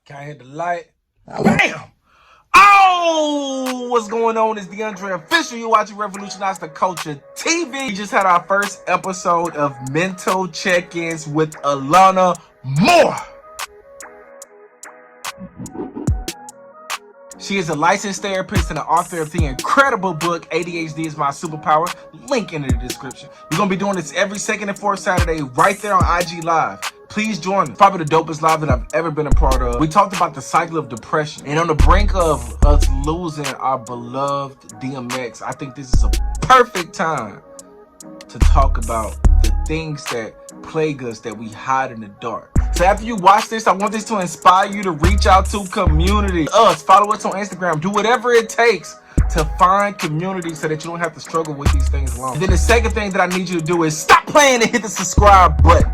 Can I hit the light? Bam! Oh, what's going on? It's DeAndre Official. You're watching Revolutionize the Culture TV. We just had our first episode of Mental Check-ins with Alana Moore. She is a licensed therapist and the author of the incredible book, ADHD is My Superpower. Link in the description. We're going to be doing this every second and fourth Saturday right there on IG Live. Please join me. Probably the dopest live that I've ever been a part of. We talked about the cycle of depression. And on the brink of us losing our beloved DMX, I think this is a perfect time to talk about the things that plague us that we hide in the dark. So after you watch this, I want this to inspire you to reach out to community. Follow us on Instagram. Do whatever it takes to find community so that you don't have to struggle with these things alone. And then the second thing that I need you to do is stop playing and hit the subscribe button.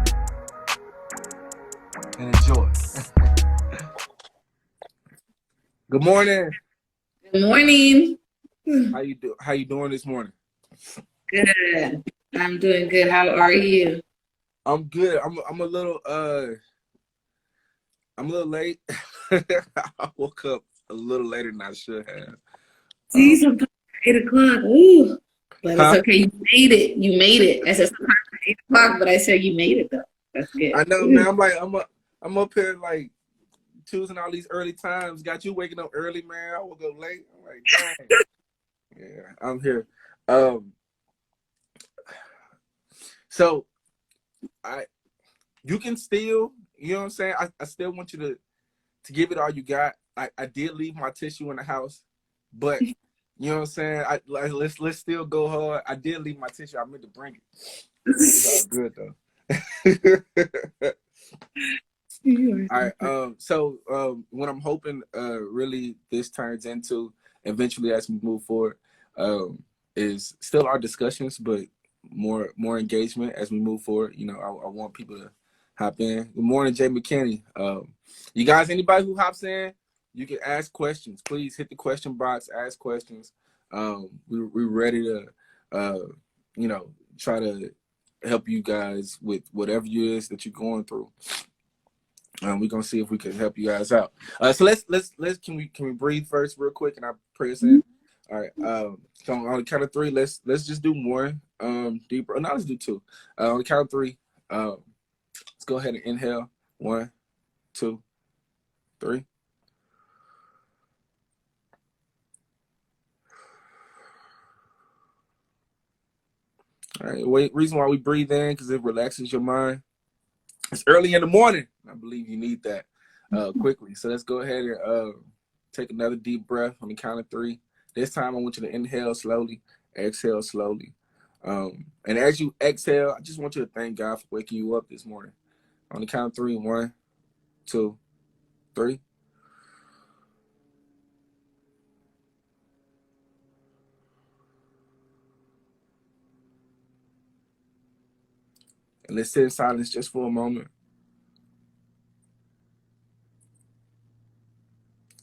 And enjoy. Good morning. Good morning. How you doing this morning? Good. I'm doing good. How are you? I'm good. I'm a little late. I woke up a little later than I should have. See, sometimes 8 o'clock. Ooh. But it's okay. You made it. You made it. I said sometimes 8 o'clock, but I said you made it though. That's good. I know, man. I'm up here like choosing all these early times. Got you waking up early, man. I woke up late. I'm like, dang. Yeah, I'm here. So you can still, you know what I'm saying? I still want you to give it all you got. I did leave my tissue in the house, but you know what I'm saying? Let's still go hard. I did leave my tissue. I meant to bring it. It's all good though. All right. So what I'm hoping really this turns into eventually as we move forward is still our discussions, but more engagement as we move forward. You know, I want people to hop in. Good morning, Jay McKinney. You guys, anybody who hops in, you can ask questions. Please hit the question box, ask questions. We're ready to, you know, try to help you guys with whatever it is that you're going through. We're gonna see if we can help you guys out. So let's can we breathe first real quick and I pray us in. All right. So on the count of three, let's just do one deeper. No, let's do two. On the count of three, let's go ahead and inhale. 1, 2, 3. All right. Reason why we breathe in because it relaxes your mind. It's early in the morning. I believe you need that quickly. So let's go ahead and take another deep breath on the count of 3. This time I want you to inhale slowly, exhale slowly. And as you exhale, I just want you to thank God for waking you up this morning. On the count of 3, 1, 2, 3. And let's sit in silence just for a moment.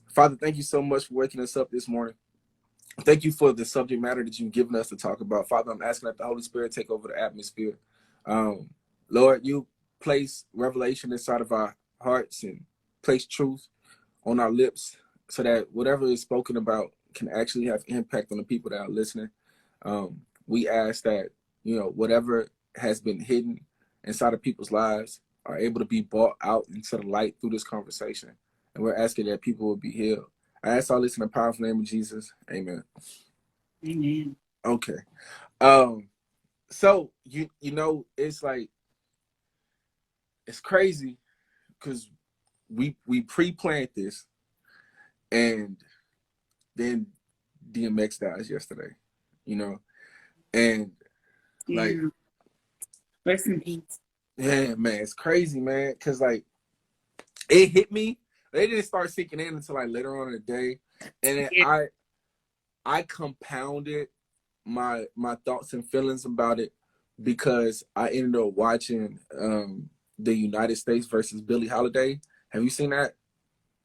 Father, thank you so much for waking us up this morning. Thank you for the subject matter that you've given us to talk about. Father, I'm asking that the Holy Spirit take over the atmosphere. Lord, you place revelation inside of our hearts and place truth on our lips so that whatever is spoken about can actually have impact on the people that are listening. We ask that, you know, whatever has been hidden inside of people's lives are able to be brought out into the light through this conversation. And we're asking that people will be healed. I ask all this in the powerful name of Jesus. Amen. Amen. Okay. So you know, it's like it's crazy because we pre-planned this and then DMX dies yesterday, you know, and like rest in peace. Yeah, man, it's crazy, man, because like it hit me. They didn't start sinking in until like later on in the day, and then I compounded my thoughts and feelings about it because I ended up watching the United States versus Billie Holiday. Have you seen that?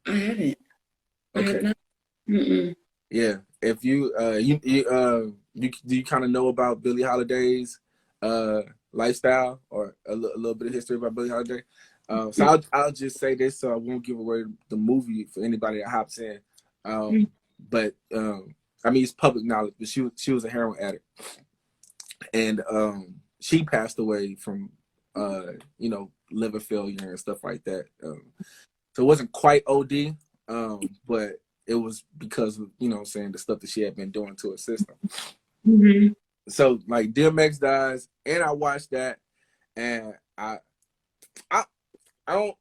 I haven't. Okay. Yeah. If you do you kind of know about Billie Holiday's lifestyle or a little bit of history about Billie Holiday? So I'll just say this, so I won't give away the movie for anybody that hops in. But I mean, it's public knowledge. But she was a heroin addict, and she passed away from you know, liver failure and stuff like that. So it wasn't quite OD, but it was because of, you know what I'm saying, the stuff that she had been doing to her system. So like DMX dies, and I watched that, and I don't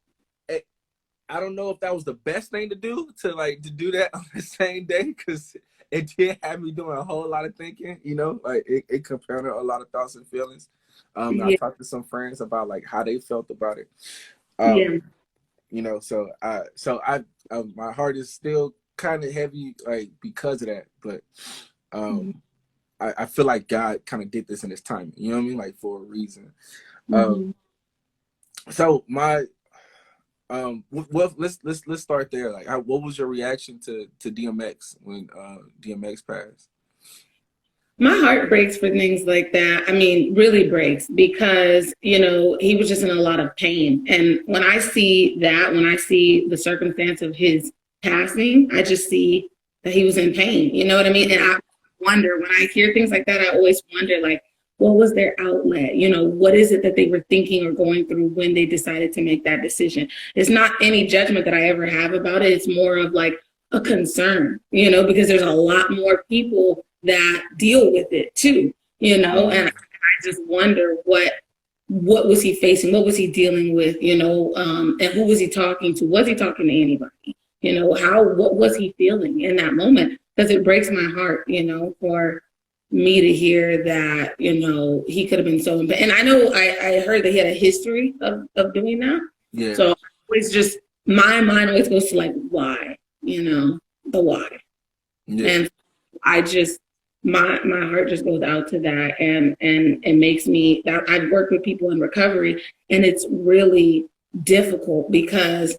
I don't know if that was the best thing to do to do that on the same day, because it did have me doing a whole lot of thinking, you know, like it compounded a lot of thoughts and feelings. I talked to some friends about like how they felt about it. You know, so I my heart is still kind of heavy, like, because of that, but I feel like God kind of did this in his timing, you know what I mean, like for a reason. So my well, let's start there. Like, what was your reaction to DMX when DMX passed? My heart breaks for things like that. I mean, really breaks, because, you know, he was just in a lot of pain. And when I see that, when I see the circumstance of his passing, I just see that he was in pain. You know what I mean? And I wonder, when I hear things like that, I always wonder, like, what was their outlet? You know, what is it that they were thinking or going through when they decided to make that decision? It's not any judgment that I ever have about it. It's more of like a concern, you know, because there's a lot more people that deal with it too, you know, and I just wonder what was he facing? What was he dealing with, you know, and who was he talking to? Was he talking to anybody? You know, what was he feeling in that moment? Because it breaks my heart, you know, for me to hear that, you know, he could have been so, and I know I heard that he had a history of doing that. Yeah. So it's just, my mind always goes to like, why, you know, the why. Yeah. And I just, my heart just goes out to that, and it makes me, that I've worked with people in recovery, and it's really difficult because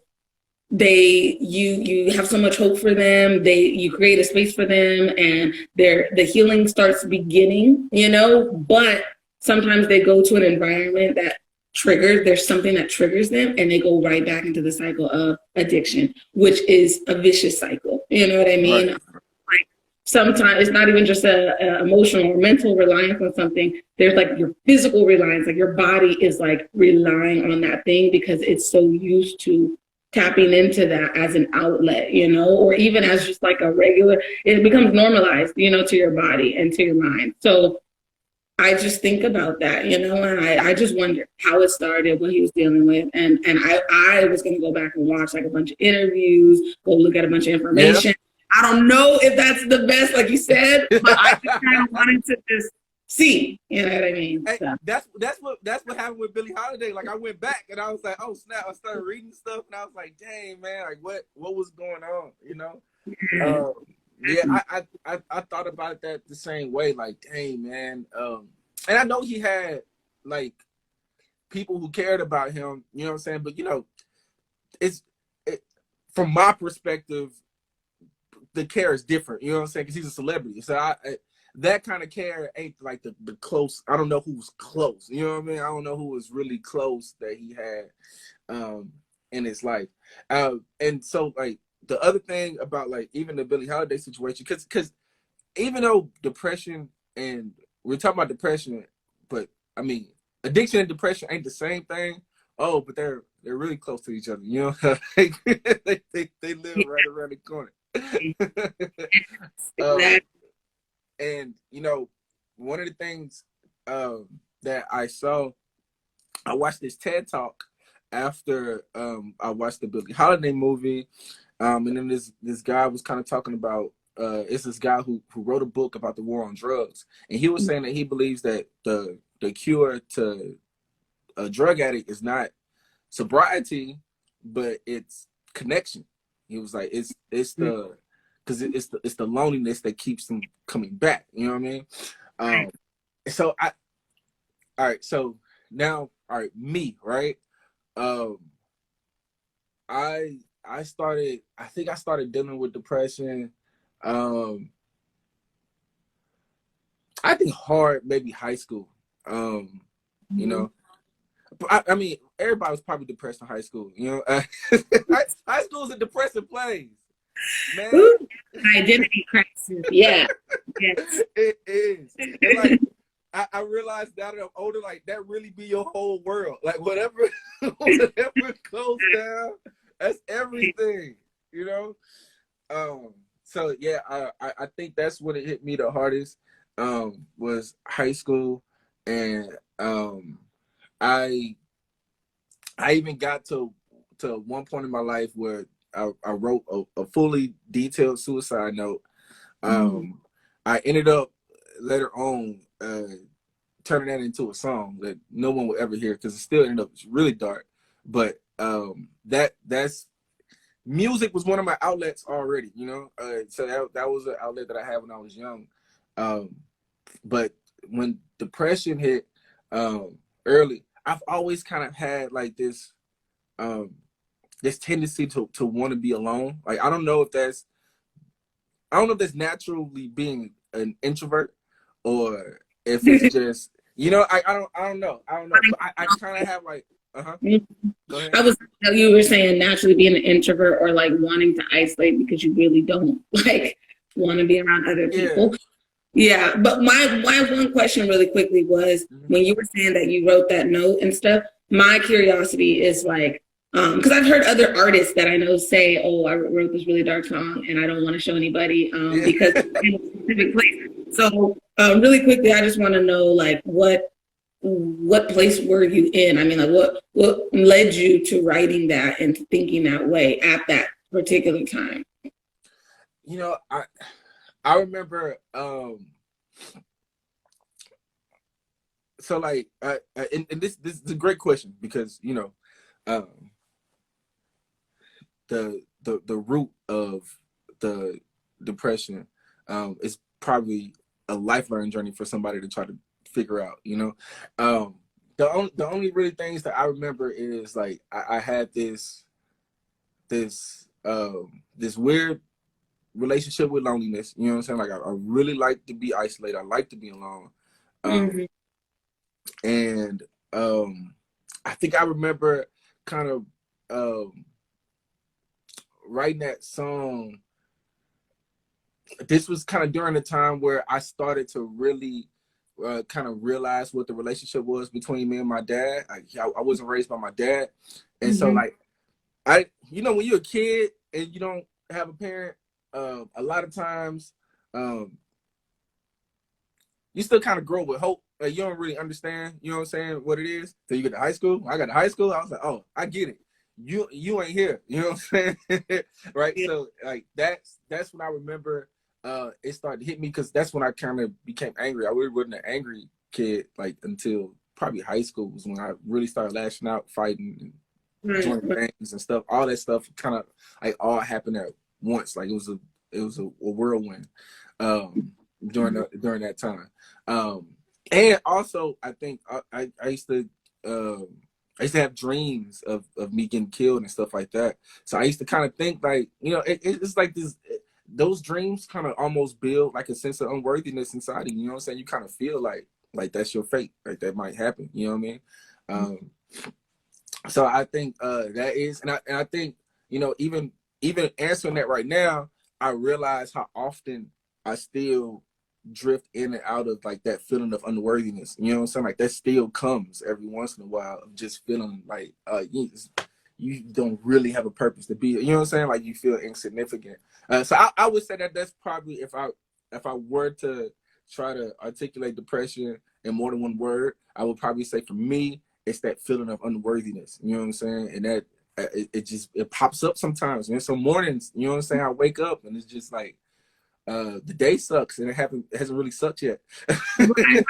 you have so much hope for them. You create a space for them, and the healing starts beginning, you know, but sometimes they go to an environment that there's something that triggers them, and they go right back into the cycle of addiction, which is a vicious cycle. You know what I mean? Right. Like, sometimes it's not even just a emotional or mental reliance on something. There's like your physical reliance, like your body is like relying on that thing because it's so used to tapping into that as an outlet, you know, or even as just like a regular, it becomes normalized, you know, to your body and to your mind. So I just think about that, you know, and I just wonder how it started, what he was dealing with. And I was going to go back and watch like a bunch of interviews, go look at a bunch of information. Yeah. I don't know if that's the best, like you said, but I just kind of wanted to just see, you know what I mean? Hey, so that's what happened with Billie Holiday. Like, I went back and I was like, oh snap! I started reading stuff and I was like, dang man, like what was going on? You know? Yeah, I thought about that the same way. Like, dang man, and I know he had like people who cared about him. You know what I'm saying? But you know, from my perspective, the care is different. You know what I'm saying? Because he's a celebrity, so that kind of care ain't like the close. I don't know who's close. You know what I mean? I don't know who was really close that he had in his life. And so like the other thing about like even the Billie Holiday situation, because even though depression, and we're talking about depression, but I mean addiction and depression ain't the same thing. Oh, but they're really close to each other. You know, they live right around the corner. And you know, one of the things that I saw, I watched this TED Talk after I watched the Billie Holiday movie, and then this guy was kind of talking about it's this guy who wrote a book about the war on drugs, and he was saying that he believes that the cure to a drug addict is not sobriety, but it's connection. He was like, it's the because it's the loneliness that keeps them coming back. You know what I mean? So all right. So now, all right, me, right? I think I started dealing with depression. I think hard, maybe high school. You know, I mean, everybody was probably depressed in high school. You know, high school is a depressing place, man. Ooh, identity crisis. Yeah. Yes. It is. And like, I realized now that I'm older, like that really be your whole world. Like whatever, whatever goes down, that's everything. You know. So yeah, I think that's when it hit me the hardest. Was high school, and I even got to one point in my life where I wrote a fully detailed suicide note. I ended up later on turning that into a song that no one would ever hear because it still ended up really dark. But that's music was one of my outlets already, you know. So that was an outlet that I had when I was young. But when depression hit early, I've always kind of had like this tendency to want to be alone. Like I don't know if that's naturally being an introvert or if it's just, you know, I don't know. But I kind of have like, Go ahead. I was, you were saying naturally being an introvert or like wanting to isolate because you really don't like want to be around other people. Yeah, but my one question really quickly was when you were saying that you wrote that note and stuff, my curiosity is like, because I've heard other artists that I know say, oh, I wrote this really dark song and I don't want to show anybody because it's in a specific place. So really quickly, I just want to know like what place were you in? I mean, like what led you to writing that and thinking that way at that particular time? You know, I remember, so like, and this is a great question because, you know, the root of the depression is probably a lifelong journey for somebody to try to figure out, you know. The only really things that I remember is like, I had this weird relationship with loneliness, you know what I'm saying? Like I really like to be isolated. I like to be alone. And I think I remember kind of writing that song. This was kind of during the time where I started to really kind of realize what the relationship was between me and my dad. I wasn't raised by my dad. And so like, you know, when you're a kid and you don't have a parent, a lot of times you still kind of grow with hope. Like you don't really understand, you know what I'm saying, what it is. So you get to high school. I got to high school. I was like, oh, I get it. You ain't here. You know what I'm saying? Right. Yeah. So like that's when I remember it started to hit me because that's when I kind of became angry. I really wasn't an angry kid like until probably high school was when I really started lashing out, fighting, and joining gangs and stuff. All that stuff kind of like all happened at once. Like it was a whirlwind during that time. And also I think I used to have dreams of me getting killed and stuff like that. So I used to kind of think like, you know, it's like this. Those dreams kind of almost build like a sense of unworthiness inside you. You know what I'm saying? You kind of feel like that's your fate, like that might happen. You know what I mean? So I think that is, and I think, you know, even answering that right now, I realize how often I still drift in and out of like that feeling of unworthiness. You know what I'm saying? Like that still comes every once in a while of just feeling like you don't really have a purpose to be. You know what I'm saying? Like you feel insignificant. So I would say that that's probably if I were to try to articulate depression in more than one word, I would probably say for me it's that feeling of unworthiness. You know what I'm saying? And that it pops up sometimes. And some mornings, you know what I'm saying, I wake up and it's just like the day sucks and it hasn't really sucked yet. Right.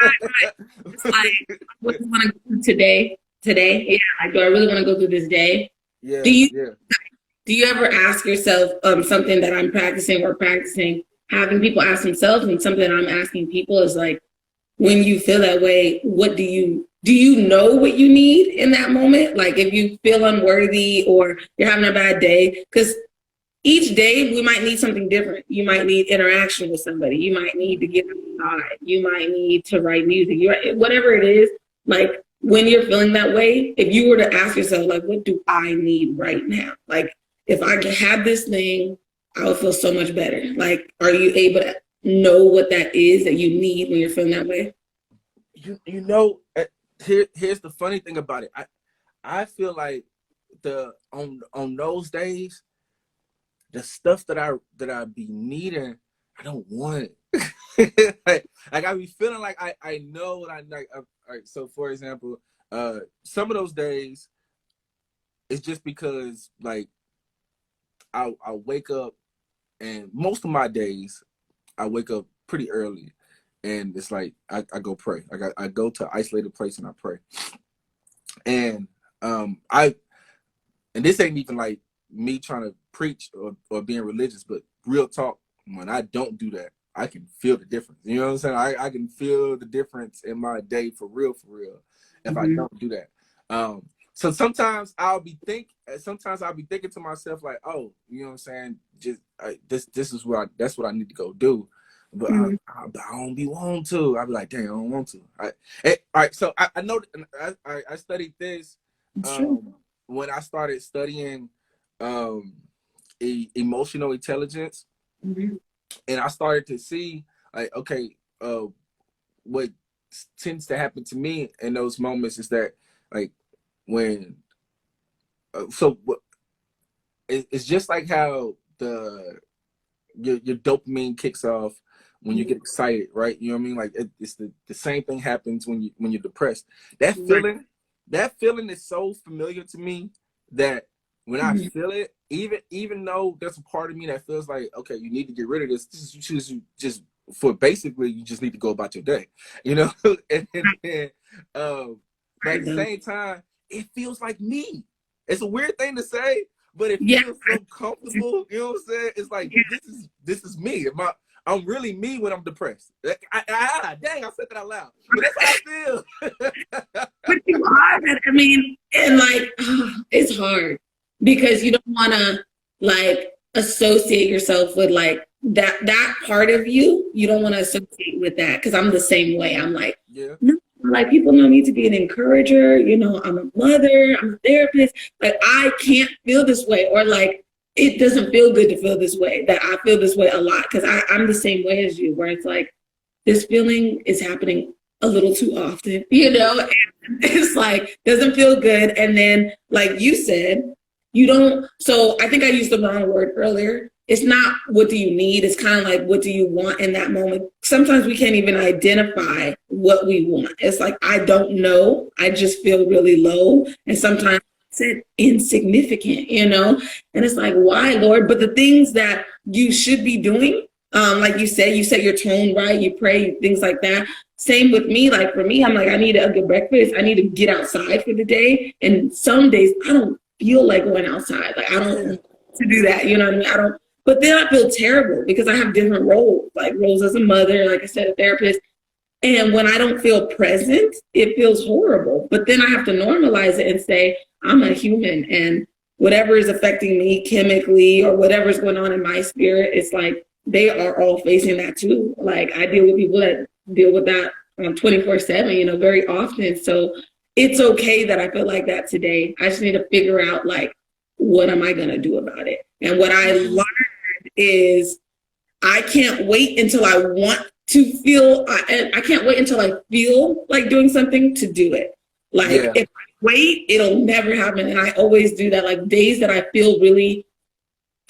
It's like, what do you want to go through today? Yeah, like, do I really want to go through this day? Yeah. Do you ever ask yourself something that I'm practicing, having people ask themselves, and something that I'm asking people is like, when you feel that way, what do you know what you need in that moment? Like if you feel unworthy or you're having a bad day, because each day we might need something different. You might need interaction with somebody. You might need to get outside. You might need to write music. Whatever it is, like when you're feeling that way, if you were to ask yourself, like, what do I need right now? Like, if I could have this thing, I would feel so much better. Like, are you able to know what that is that you need when you're feeling that way? You know, here's the funny thing about it. I feel like on those days, the stuff that I be needing, I don't want it. like I be feeling like I know what I like. All right, so for example, some of those days, it's just because like I wake up, and most of my days I wake up pretty early, and it's like I go pray. I go to an isolated place and I pray. And and this ain't even like me trying to preach or being religious, but real talk, when I don't do that, I can feel the difference. You know what I'm saying? I can feel the difference in my day for real, if I don't do that. So sometimes I'll be thinking to myself like, oh, you know what I'm saying? Just this is that's what I need to go do. But I don't be wanting to. I'll be like, dang, I don't want to. All right, so I know I studied this when I started studying emotional intelligence, and I started to see like, okay, what tends to happen to me in those moments is that like when it's just like how your dopamine kicks off when you get excited, right? You know what I mean? Like it's the same thing happens when you're depressed. That feeling is so familiar to me that when I feel it, even though there's a part of me that feels like, okay, you need to get rid of this. This is just for basically you just need to go about your day, you know. and but at the same time, it feels like me. It's a weird thing to say, but it feels so comfortable. You know what I'm saying? It's like this is me. I'm really me when I'm depressed. Dang, I said that out loud. But that's how I feel. But you are. I mean, and like, it's hard because you don't want to like associate yourself with like that part of you. You don't want to associate with that because I'm the same way. I'm like, no, like people know me to be an encourager. You know, I'm a mother, I'm a therapist. Like I can't feel this way, or like it doesn't feel good to feel this way. That I feel this way a lot because I'm the same way as you, where it's like this feeling is happening a little too often, you know, and it's like doesn't feel good. And then like you said, you don't, so I think I used the wrong word earlier. It's not what do you need, it's kind of like what do you want in that moment. Sometimes we can't even identify what we want. It's like I don't know, I just feel really low. And sometimes it's insignificant, you know, and it's like, why, Lord? But the things that you should be doing, like you said, you set your tone right, you pray, things like that. Same with me. Like for me, I'm like, I need a good breakfast. I need to get outside for the day. And some days I don't feel like going outside. Like I don't want to do that. You know what I mean? But then I feel terrible because I have different roles, like roles as a mother, like I said, a therapist. And when I don't feel present, it feels horrible. But then I have to normalize it and say, I'm a human, and whatever is affecting me chemically or whatever's going on in my spirit, it's like they are all facing that too. Like I deal with people that deal with that 24/7, you know, very often. So it's okay that I feel like that today. I just need to figure out like, what am I going to do about it? And what I learned is I can't wait until I want to feel, I can't wait until I feel like doing something to do it. Like if I wait, it'll never happen. And I always do that. Like days that I feel really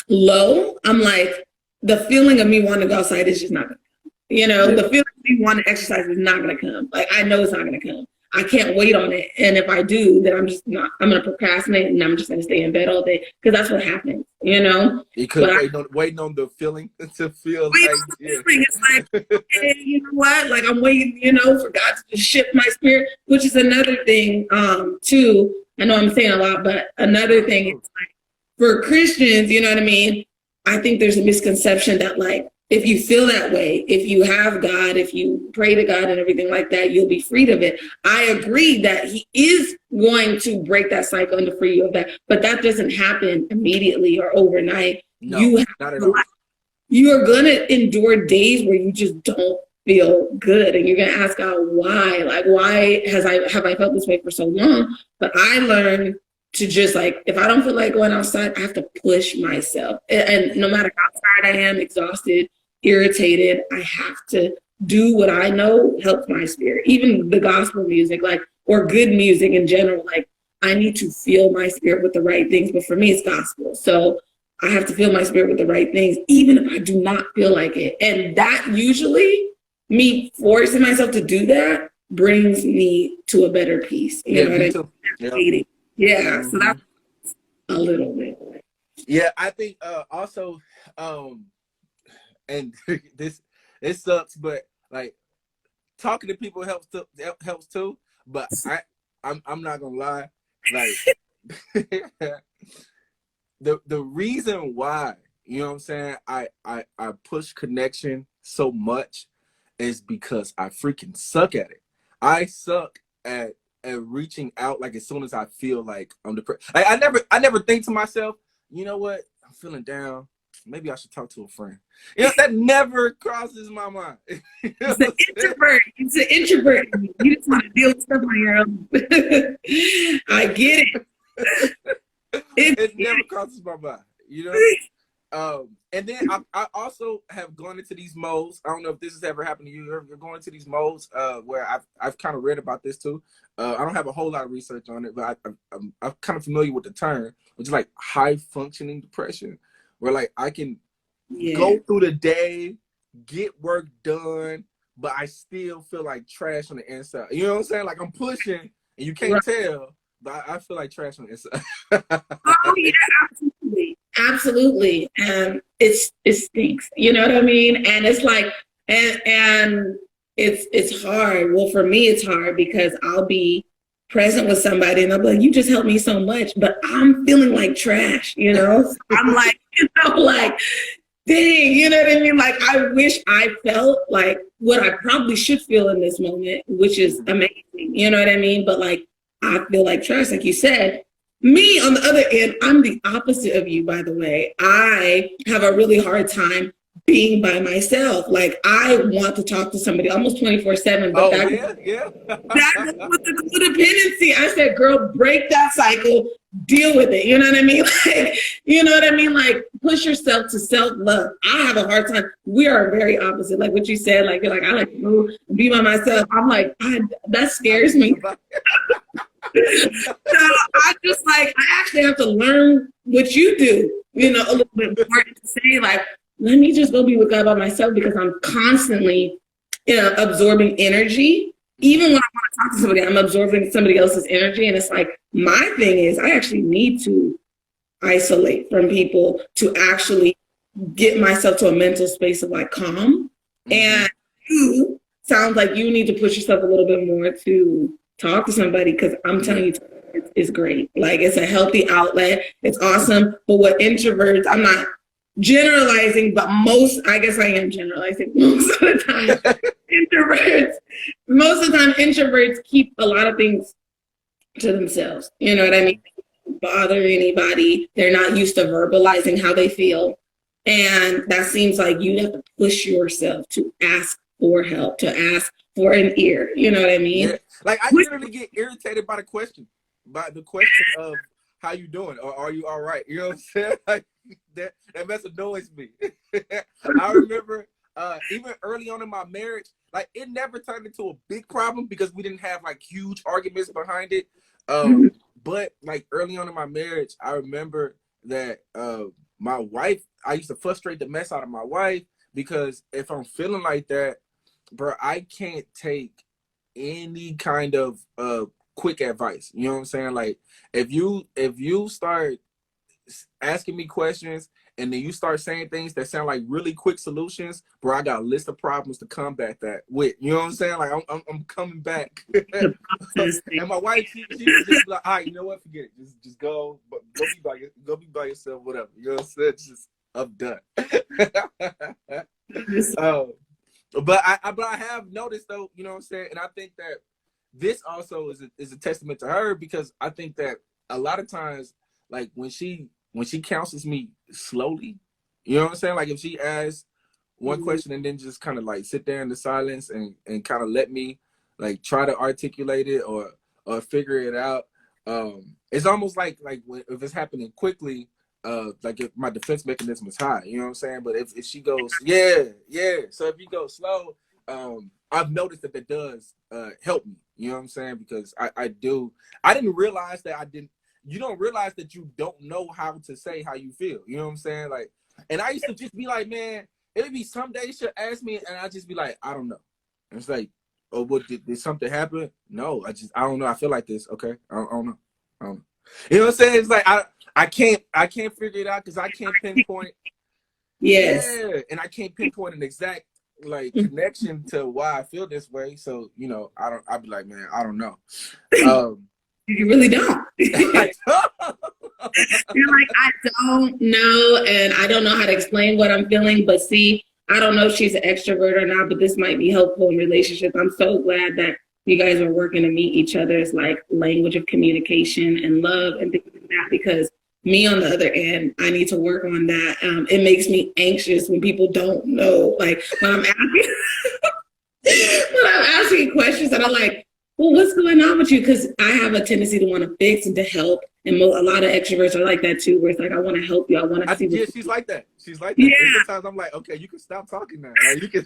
low, I'm like, the feeling of me wanting to go outside is just not going to come. You know, the feeling of me wanting to exercise is not going to come. Like I know it's not going to come. I can't wait on it. And if I do, then I'm just not, I'm going to procrastinate and I'm just going to stay in bed all day because that's what happens, you know? Because waiting on the feeling to feel like, it's like, hey, you know what? Like I'm waiting, you know, for God to just shift my spirit, which is another thing too. I know I'm saying a lot, but another thing is like for Christians, you know what I mean? I think there's a misconception that like, if you feel that way, if you have God, if you pray to God and everything like that, you'll be freed of it. I agree that he is going to break that cycle and to free you of that, but that doesn't happen immediately or overnight. No, not at all. You are going to endure days where you just don't feel good, and you're gonna ask God why. Like, why have I felt this way for so long? But I learned to just like, if I don't feel like going outside, I have to push myself. And no matter how tired I am, exhausted, irritated, I have to do what I know helps my spirit. Even the gospel music, like, or good music in general, like, I need to feel my spirit with the right things. But for me, it's gospel. So I have to feel my spirit with the right things, even if I do not feel like it. And that usually, me forcing myself to do that, brings me to a better peace. You know what I mean? Yeah. So that's a little bit. Yeah, I think also, and this it sucks, but like talking to people helps too. But I'm not gonna lie, like the reason why, you know what I'm saying, I push connection so much is because I freaking suck at it. I suck at reaching out, like, as soon as I feel like I'm depressed. Like, I never think to myself, you know what, I'm feeling down, maybe I should talk to a friend. You know, that never crosses my mind. You know, it's an introvert. You just want to deal with stuff on your own. I get it. It never crosses my mind, you know. And then I also have gone into these modes. I don't know if this has ever happened to you. You're going into these modes where I've kind of read about this too. I don't have a whole lot of research on it, but I'm kind of familiar with the term, which is like high functioning depression, where like I can go through the day, get work done, but I still feel like trash on the inside. You know what I'm saying? Like, I'm pushing and you can't tell, but I feel like trash on the inside. Oh yeah, absolutely. Absolutely. And it stinks. You know what I mean? And it's like, and it's hard. Well, for me, it's hard because I'll be present with somebody and I'll be like, you just helped me so much, but I'm feeling like trash, you know? So I'm like, you know, like, dang, you know what I mean? Like, I wish I felt like what I probably should feel in this moment, which is amazing. You know what I mean? But like, I feel like trash, like you said. Me, on the other end, I'm the opposite of you, by the way. I have a really hard time being by myself. Like, I want to talk to somebody almost 24/7. But that was the codependency. I said, girl, break that cycle, deal with it. You know what I mean? Like, you know what I mean? Like, push yourself to self-love. I have a hard time. We are very opposite. Like what you said, like, you're like, I like to move, be by myself. I'm like, that scares me. So I just like, I actually have to learn what you do, you know, a little bit more to say, like, let me just go be with God by myself, because I'm constantly, you know, absorbing energy. Even when I want to talk to somebody, I'm absorbing somebody else's energy. And it's like, my thing is, I actually need to isolate from people to actually get myself to a mental space of like calm. And you sounds like you need to push yourself a little bit more to talk to somebody, because I'm telling you, it's great. Like, it's a healthy outlet. It's awesome. But what introverts, I'm not generalizing, but I guess I am generalizing most of the time. Most of the time, introverts keep a lot of things to themselves. You know what I mean? They don't bother anybody. They're not used to verbalizing how they feel. And that seems like you have to push yourself to ask for help, to ask for an ear. You know what I mean? Yeah. Like, I literally get irritated by the question of how you doing, or are you all right? You know what I'm saying? Like, that mess annoys me. I remember even early on in my marriage, like, it never turned into a big problem because we didn't have like huge arguments behind it. But like early on in my marriage, I remember that my wife, I used to frustrate the mess out of my wife, because if I'm feeling like that, bro, I can't take any kind of quick advice. You know what I'm saying? Like, if you start asking me questions and then you start saying things that sound like really quick solutions, bro, I got a list of problems to combat that with. You know what I'm saying? Like, I'm coming back. And my wife, she was just like, all right, you know what? Forget it. Just go be by yourself, whatever. You know what I'm saying? Just, I'm done. But I have noticed, though, you know what I'm saying, and I think that this also is a testament to her, because I think that a lot of times, like, when she counsels me slowly, you know what I'm saying, like, if she asks, one question and then just kind of like sit there in the silence and kind of let me like try to articulate it or figure it out. It's almost like if it's happening quickly, like if my defense mechanism is high, you know what I'm saying? But if she goes, yeah. So if you go slow, I've noticed that does help me, you know what I'm saying? Because I didn't realize that you don't realize that you don't know how to say how you feel, you know what I'm saying? Like, and I used to just be like, man, it'd be some days she'll ask me and I just be like, I don't know. And it's like, oh, what did something happen? No, I don't know. I feel like this. Okay, I don't know. You know what I'm saying? It's like I can't figure it out because I can't pinpoint. Yes. Yeah, and I can't pinpoint an exact like connection to why I feel this way. So I'd be like, man, I don't know. You really don't. You're like, I don't know, and I don't know how to explain what I'm feeling. But see, I don't know if she's an extrovert or not, but this might be helpful in relationships. I'm so glad that you guys are working to meet each other's like language of communication and love and things like that, because me on the other end, I need to work on that. It makes me anxious when people don't know, like when I'm asking questions and I'm like, well, what's going on with you? Because I have a tendency to want to fix and to help. And a lot of extroverts are like that too, where it's like, I want to help you. I want to see. Yeah, she's like that. She's like that. Yeah. Sometimes I'm like, okay, you can stop talking now. Like, you can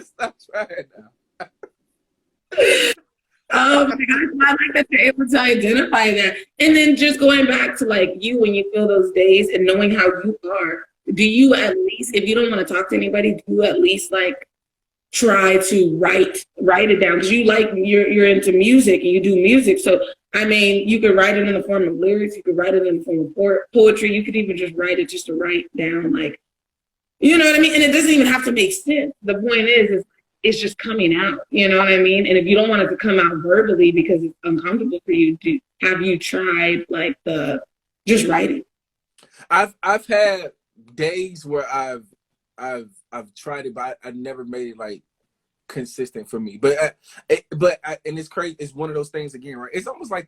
stop trying now. I like that you're able to identify that. And then just going back to like you, when you feel those days and knowing how you are, do you at least, if you don't want to talk to anybody, do you at least like try to write it down? Because you're into music and you do music. So, I mean, you could write it in the form of lyrics. You could write it in the form of poetry. You could even just write it just to write down, like, you know what I mean? And it doesn't even have to make sense. The point is it's just coming out, you know what I mean? And if you don't want it to come out verbally because it's uncomfortable for you, have you tried like just writing? I've had days where I've tried it, but I never made it like consistent for me. But and it's crazy. It's one of those things again, right? It's almost like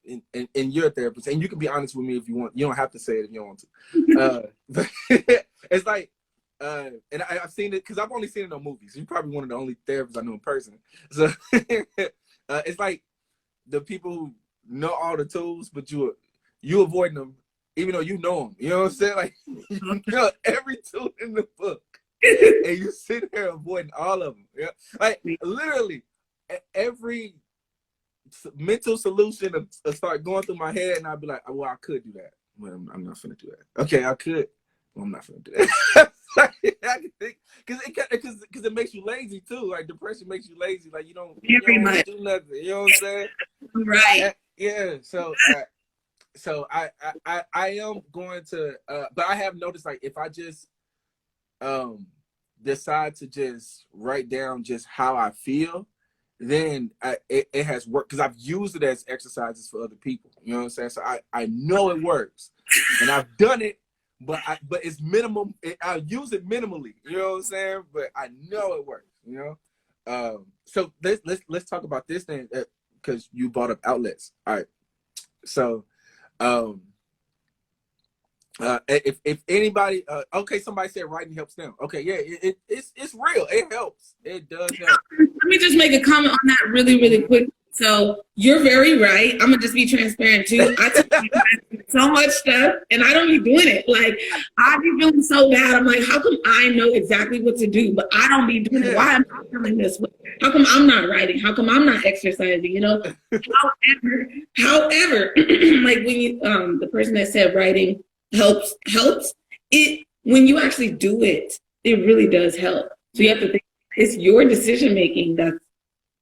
in your therapist, and you can be honest with me if you want. You don't have to say it if you don't want to. But it's like, and I've seen it because I've only seen it on movies. You're probably one of the only therapists I know in person. So it's like the people who know all the tools, but you avoid them, even though you know them. You know what I'm saying? Like you know every tool in the book, and you sit there avoiding all of them. Yeah, like literally every mental solution will start going through my head, and I'll be like, well, I could do that, but I'm not finna do that. Okay, I could. Well, I'm not finna do that. Because it makes you lazy too. Like depression makes you lazy. Like you don't do nothing. You know what I'm saying? Right. Yeah. So I am going to, but I have noticed like if I just decide to just write down just how I feel, then it has worked because I've used it as exercises for other people. You know what I'm saying? So I know it works, and I've done it. But it's minimum. I use it minimally. You know what I'm saying? But I know it works. You know. So let's talk about this thing because you brought up outlets. All right. So, if anybody, okay, somebody said writing helps them. Okay, yeah, it's real. It helps. It does help. Let me just make a comment on that really, really quick. So you're very right. I'm gonna just be transparent too. I tell you so much stuff, and I don't be doing it. Like I be feeling so bad. I'm like, how come I know exactly what to do, but I don't be doing it? Why am I feeling this way? How come I'm not writing? How come I'm not exercising? You know. However, like when you the person that said writing helps it when you actually do it. It really does help. So you have to think it's your decision making that's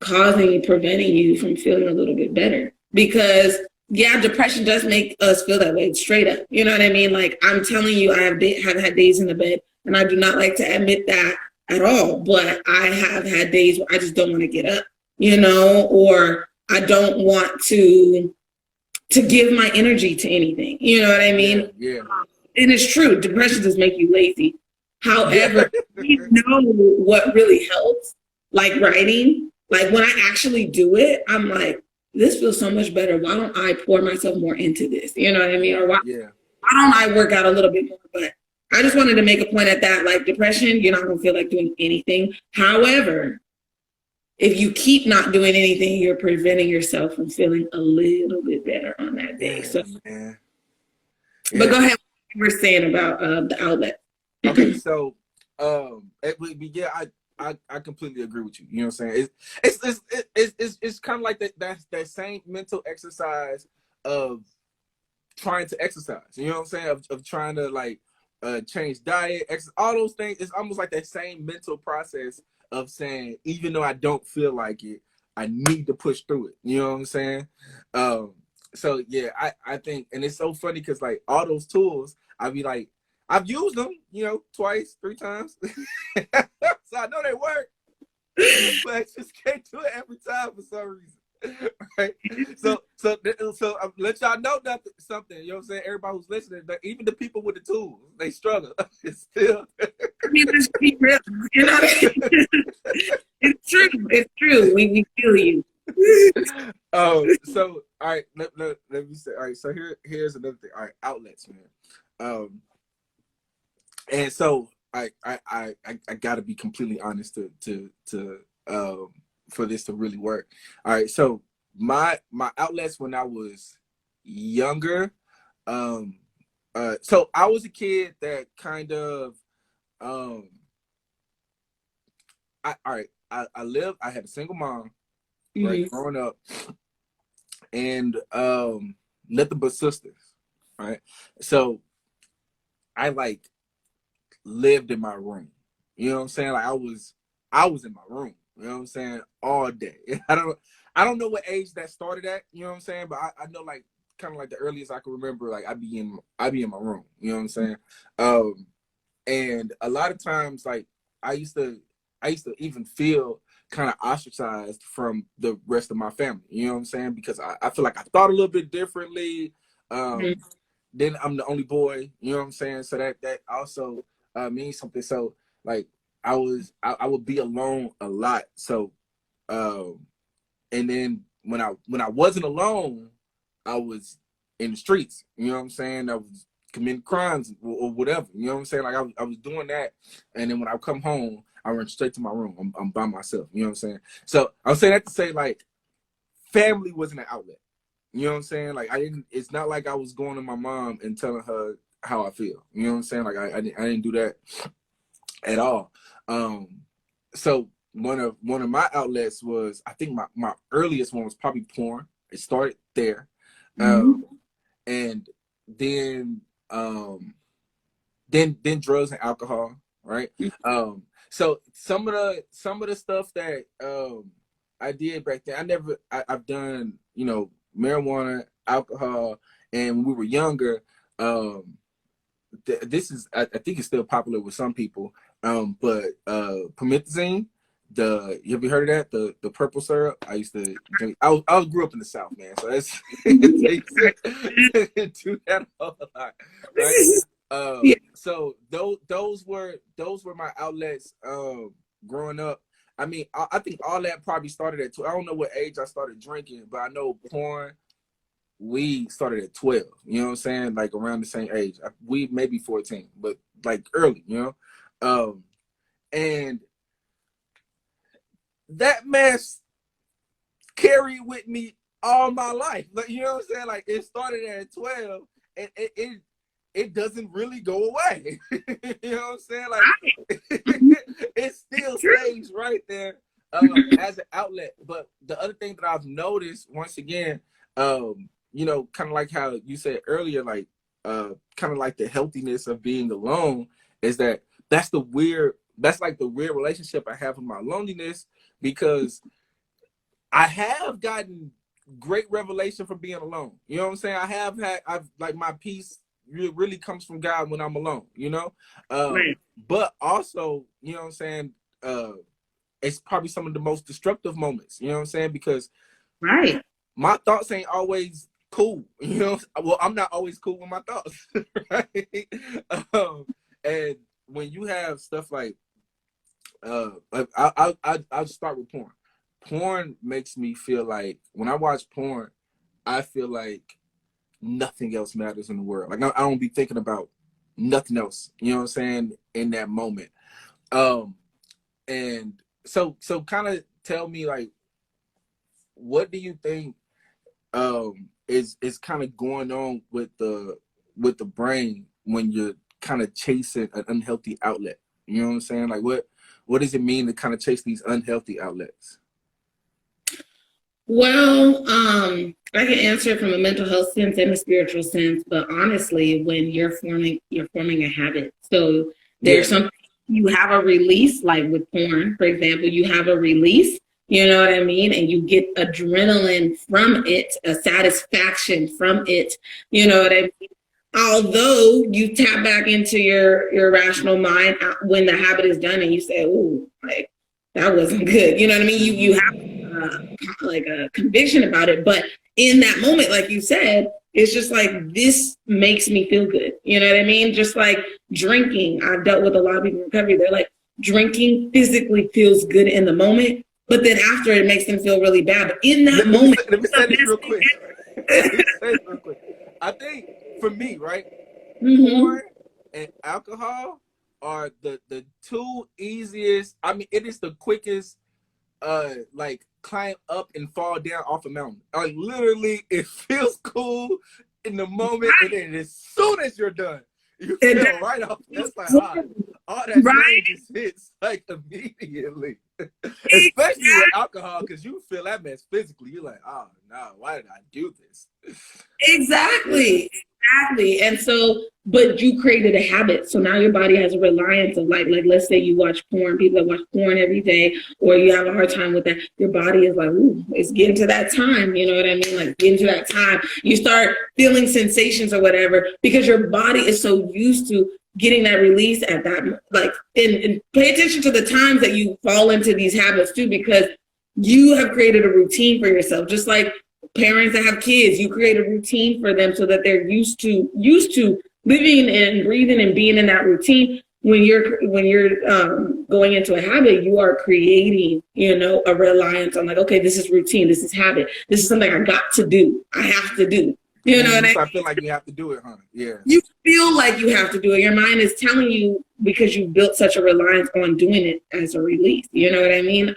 preventing you from feeling a little bit better. Because yeah, depression does make us feel that way, straight up. You know what I mean? Like I'm telling you, I have had days in the bed, and I do not like to admit that at all. But I have had days where I just don't want to get up, you know, or I don't want to give my energy to anything. You know what I mean? Yeah. And it's true. Depression does make you lazy. However, we know what really helps, like writing. Like when I actually do it, I'm like, this feels so much better. Why don't I pour myself more into this? You know what I mean? Or why don't I work out a little bit more? But I just wanted to make a point at that, like depression, you're not gonna feel like doing anything. However, if you keep not doing anything, you're preventing yourself from feeling a little bit better on that day. Yeah, So, man. but Yeah. go ahead. What you were saying about the outlet. Okay, so yeah, I completely agree with you. You know what I'm saying? It's kind of like that same mental exercise of trying to exercise. You know what I'm saying? Of trying to like change diet, all those things. It's almost like that same mental process of saying, even though I don't feel like it, I need to push through it. You know what I'm saying? So yeah, I think, and it's so funny because like all those tools, I'd be like, I've used them, you know, twice, 3 times. So I know they work, but I just can't do it every time for some reason. Right? So let y'all know something. You know what I'm saying? Everybody who's listening, that even the people with the tools, they struggle. It's still. I mean, let's be real. You know, it's true. It's true. We feel you. So all right, let me say. All right, so here's another thing. All right, outlets, man. And so I gotta be completely honest to for this to really work. All right, so my outlets when I was younger, so I was a kid that kind of I had a single mom, right, growing up, and nothing but sisters, right? So I like lived in my room. You know what I'm saying? Like I was in my room, you know what I'm saying, all day. I don't know what age that started at, you know what I'm saying? But I know like kind of like the earliest I can remember, like I'd be in my room, you know what I'm saying? And a lot of times like I used to even feel kind of ostracized from the rest of my family, you know what I'm saying? Because I feel like I thought a little bit differently. Then I'm the only boy, you know what I'm saying? So that also means something. So like I would be alone a lot. So and then when I wasn't alone, I was in the streets, you know what I'm saying? I was committing crimes or whatever, you know what I'm saying? Like I was doing that, and then when I come home, I run straight to my room. I'm by myself, you know what I'm saying? So I'm saying that to say like family wasn't an outlet. You know what I'm saying? Like it's not like I was going to my mom and telling her how I feel. You know what I'm saying? Like I didn't do that at all. So one of my outlets was, I think my earliest one was probably porn. It started there. And then drugs and alcohol, right? So some of the stuff that I did back then, I've done, you know, marijuana, alcohol, and when we were younger, this is I think it's still popular with some people, but promethazine, have you heard of that? The purple syrup. I used to drink. I grew up in the South, man, so that's do that a lot, right? So those were my outlets growing up. I mean, I think all that probably started at 12. I don't know what age I started drinking, but I know porn, we started at 12. You know what I'm saying? Like around the same age. We maybe 14, but like early, you know? And that mess carried with me all my life. Like, you know what I'm saying? Like it started at 12 and it doesn't really go away. You know what I'm saying? Like it still stays right there as an outlet. But the other thing that I've noticed, once again, you know, kind of like how you said earlier, like kind of like the healthiness of being alone, is that's like the weird relationship I have with my loneliness, because I have gotten great revelation from being alone. You know what I'm saying? I've like my peace really comes from God when I'm alone, you know? Right. But also, you know what I'm saying? It's probably some of the most destructive moments, you know what I'm saying? Because right, my thoughts ain't always cool, you know? Well, I'm not always cool with my thoughts, right? And when you have stuff like I'll start with porn. Porn makes me feel like, when I watch porn, I feel like nothing else matters in the world. Like I don't be thinking about nothing else. You know what I'm saying? In that moment. Um, and so kind of tell me, like, what do you think is kind of going on with the brain when you're kind of chasing an unhealthy outlet? You know what I'm saying? Like, what does it mean to kind of chase these unhealthy outlets? Well, I can answer it from a mental health sense and a spiritual sense, but honestly, when you're forming a habit. So Yeah. there's something, you have a release, like with porn, for example, you have a release, you know what I mean? And you get adrenaline from it, a satisfaction from it, you know what I mean? Although you tap back into your rational mind when the habit is done and you say, "Oh, like that wasn't good," you know what I mean? You have like a conviction about it, but in that moment, like you said, it's just like, this makes me feel good. You know what I mean? Just like drinking. I've dealt with a lot of people in recovery. They're like, drinking physically feels good in the moment, but then after it makes them feel really bad. But in that moment, let me say this real quick. Let me say this real quick. I think for me, right, porn and alcohol are the two easiest. I mean, it is the quickest like climb up and fall down off a mountain. Like, literally, it feels cool in the moment, and then as soon as you're done, you feel right off. That's like, all that shame just hits like immediately. Especially with alcohol, because you feel that mess physically. You're like, oh no, why did I do this? Exactly. And so, but you created a habit. So now your body has a reliance of like let's say you watch porn, people that watch porn every day, or you have a hard time with that. Your body is like, ooh, it's getting to that time. You know what I mean? Like, getting to that time. You start feeling sensations or whatever because your body is so used to getting that release at that, like, and pay attention to the times that you fall into these habits too, because you have created a routine for yourself, just like parents that have kids. You create a routine for them so that they're used to living and breathing and being in that routine. When you're going into a habit, you are creating, you know, a reliance on like, okay, this is routine, this is habit, this is something I got to do, I have to do. You know what I mean? I feel like you have to do it, huh? Yeah. You feel like you have to do it. Your mind is telling you because you built such a reliance on doing it as a release. You know what I mean?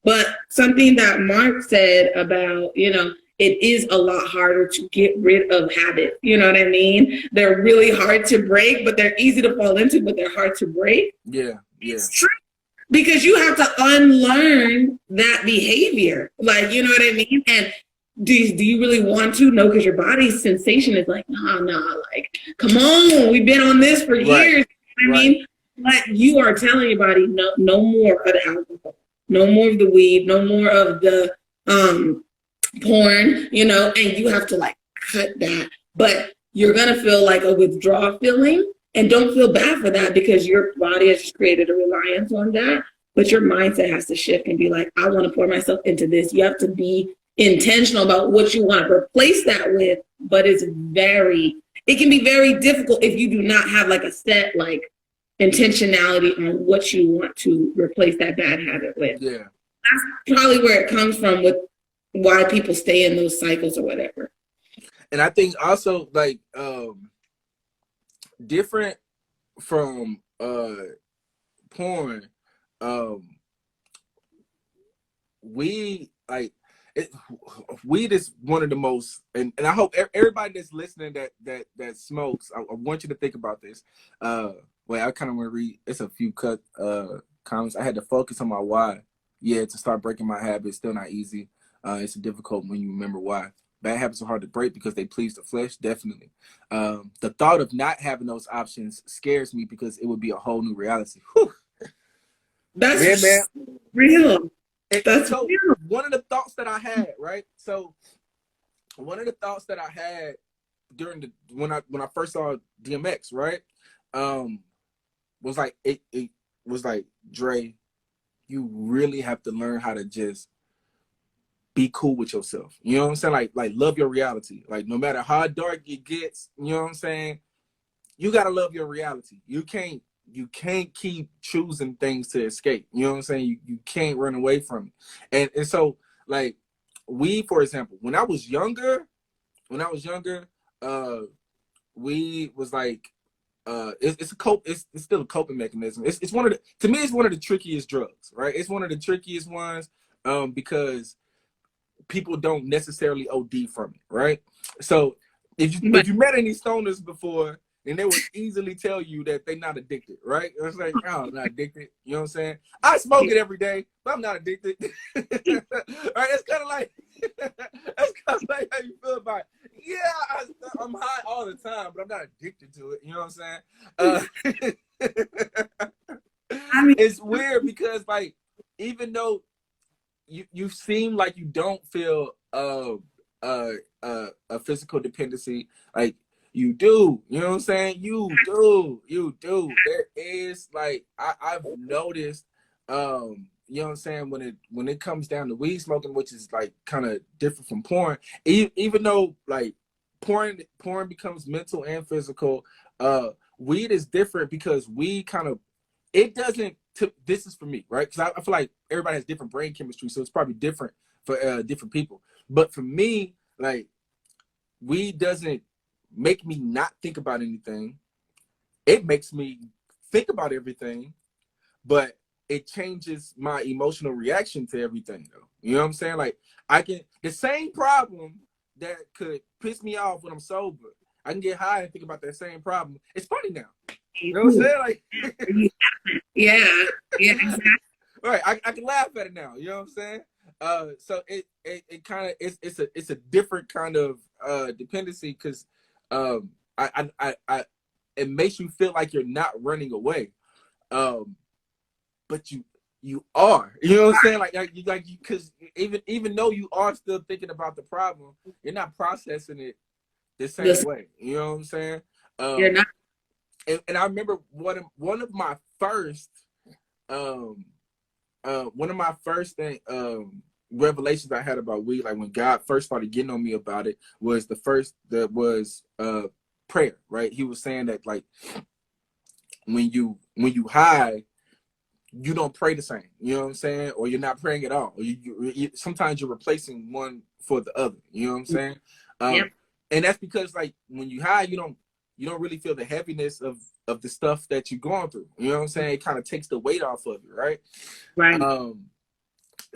But something that Mark said about, you know, it is a lot harder to get rid of habits. You know what I mean? They're really hard to break, but they're easy to fall into, but they're hard to break. Yeah. It's true. Because you have to unlearn that behavior. Like, you know what I mean? And do you really want to? No, because your body's sensation is like, nah, like, come on, we've been on this for years. You know what I mean? But you are telling your body, no more of the alcohol, no more of the weed, no more of the porn, you know, and you have to like cut that. But you're gonna feel like a withdrawal feeling, and don't feel bad for that because your body has just created a reliance on that. But your mindset has to shift and be like, I want to pour myself into this. You have to be intentional about what you want to replace that with, but it can be very difficult if you do not have like a set like intentionality on what you want to replace that bad habit with. Yeah. That's probably where it comes from with why people stay in those cycles or whatever. And I think also like different from porn, we like weed is one of the most, and I hope everybody that's listening that smokes, I want you to think about this. I kind of want to read, it's a few comments. I had to focus on my why. Yeah, to start breaking my habits, still not easy. It's difficult when you remember why. Bad habits are hard to break because they please the flesh, definitely. The thought of not having those options scares me because it would be a whole new reality. Whew. That's real. That's so real. One of the thoughts that I had, right? So one of the thoughts that I had during when I first saw DMX, right? Was like it was like, Dre, you really have to learn how to just be cool with yourself. You know what I'm saying? Like love your reality. Like, no matter how dark it gets, you know what I'm saying? You gotta love your reality. You can't keep choosing things to escape. You know what I'm saying? You can't run away from it. And so, like, for example, when I was younger, we was like it's still a coping mechanism. It's one of the, to me, it's one of the trickiest drugs, right? It's one of the trickiest ones, because people don't necessarily OD from it, right? So if you met any stoners before, and they would easily tell you that they're not addicted, right? It's like, oh, I'm not addicted. You know what I'm saying? I smoke it every day, but I'm not addicted. Right? It's kind of like that's kind of like how you feel about it. Yeah, I'm high all the time, but I'm not addicted to it. You know what I'm saying? It's weird because, like, even though you seem like you don't feel a physical dependency, like you do, you know what I'm saying? You do. There is, like, I've noticed, you know what I'm saying, when it comes down to weed smoking, which is like kind of different from porn, even though like porn becomes mental and physical, weed is different because weed kind of, it doesn't, this is for me, right? Because I feel like everybody has different brain chemistry, so it's probably different for different people. But for me, like, weed doesn't make me not think about anything. It makes me think about everything, but it changes my emotional reaction to everything, though. You know what I'm saying? Like, the same problem that could piss me off when I'm sober, I can get high and think about that same problem. It's funny now. You know what I'm saying? Like, yeah, exactly. Right, I can laugh at it now. You know what I'm saying? So it kind of, it's a different kind of dependency, because I it makes you feel like you're not running away, but you are. You know what I'm saying? Like because even though you are still thinking about the problem, you're not processing it the same way. You know what I'm saying? You're not. And I remember one of my first revelations I had about weed, like when God first started getting on me about it, was prayer, right? He was saying that, like, when you high, you don't pray the same, you know what I'm saying? Or you're not praying at all. Or you sometimes you're replacing one for the other, you know what I'm saying? Yep. And that's because, like, when you high, you don't really feel the heaviness of the stuff that you're going through. You know what I'm saying? It kind of takes the weight off of you, right? Right.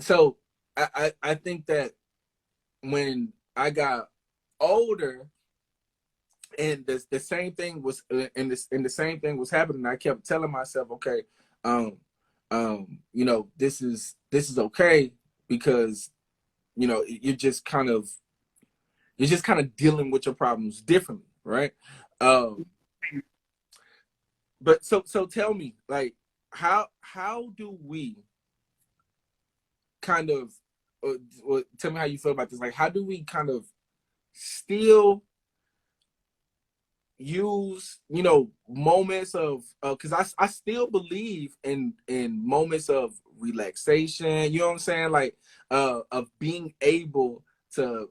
So I think that when I got older, and the same thing was the same thing was happening, I kept telling myself, okay, you know, this is okay, because, you know, you're just kind of dealing with your problems differently, right? But so tell me, like, how do we kind of, tell me how you feel about this. Like, how do we kind of still use, you know, moments of, because I still believe in moments of relaxation, you know what I'm saying, like, of being able to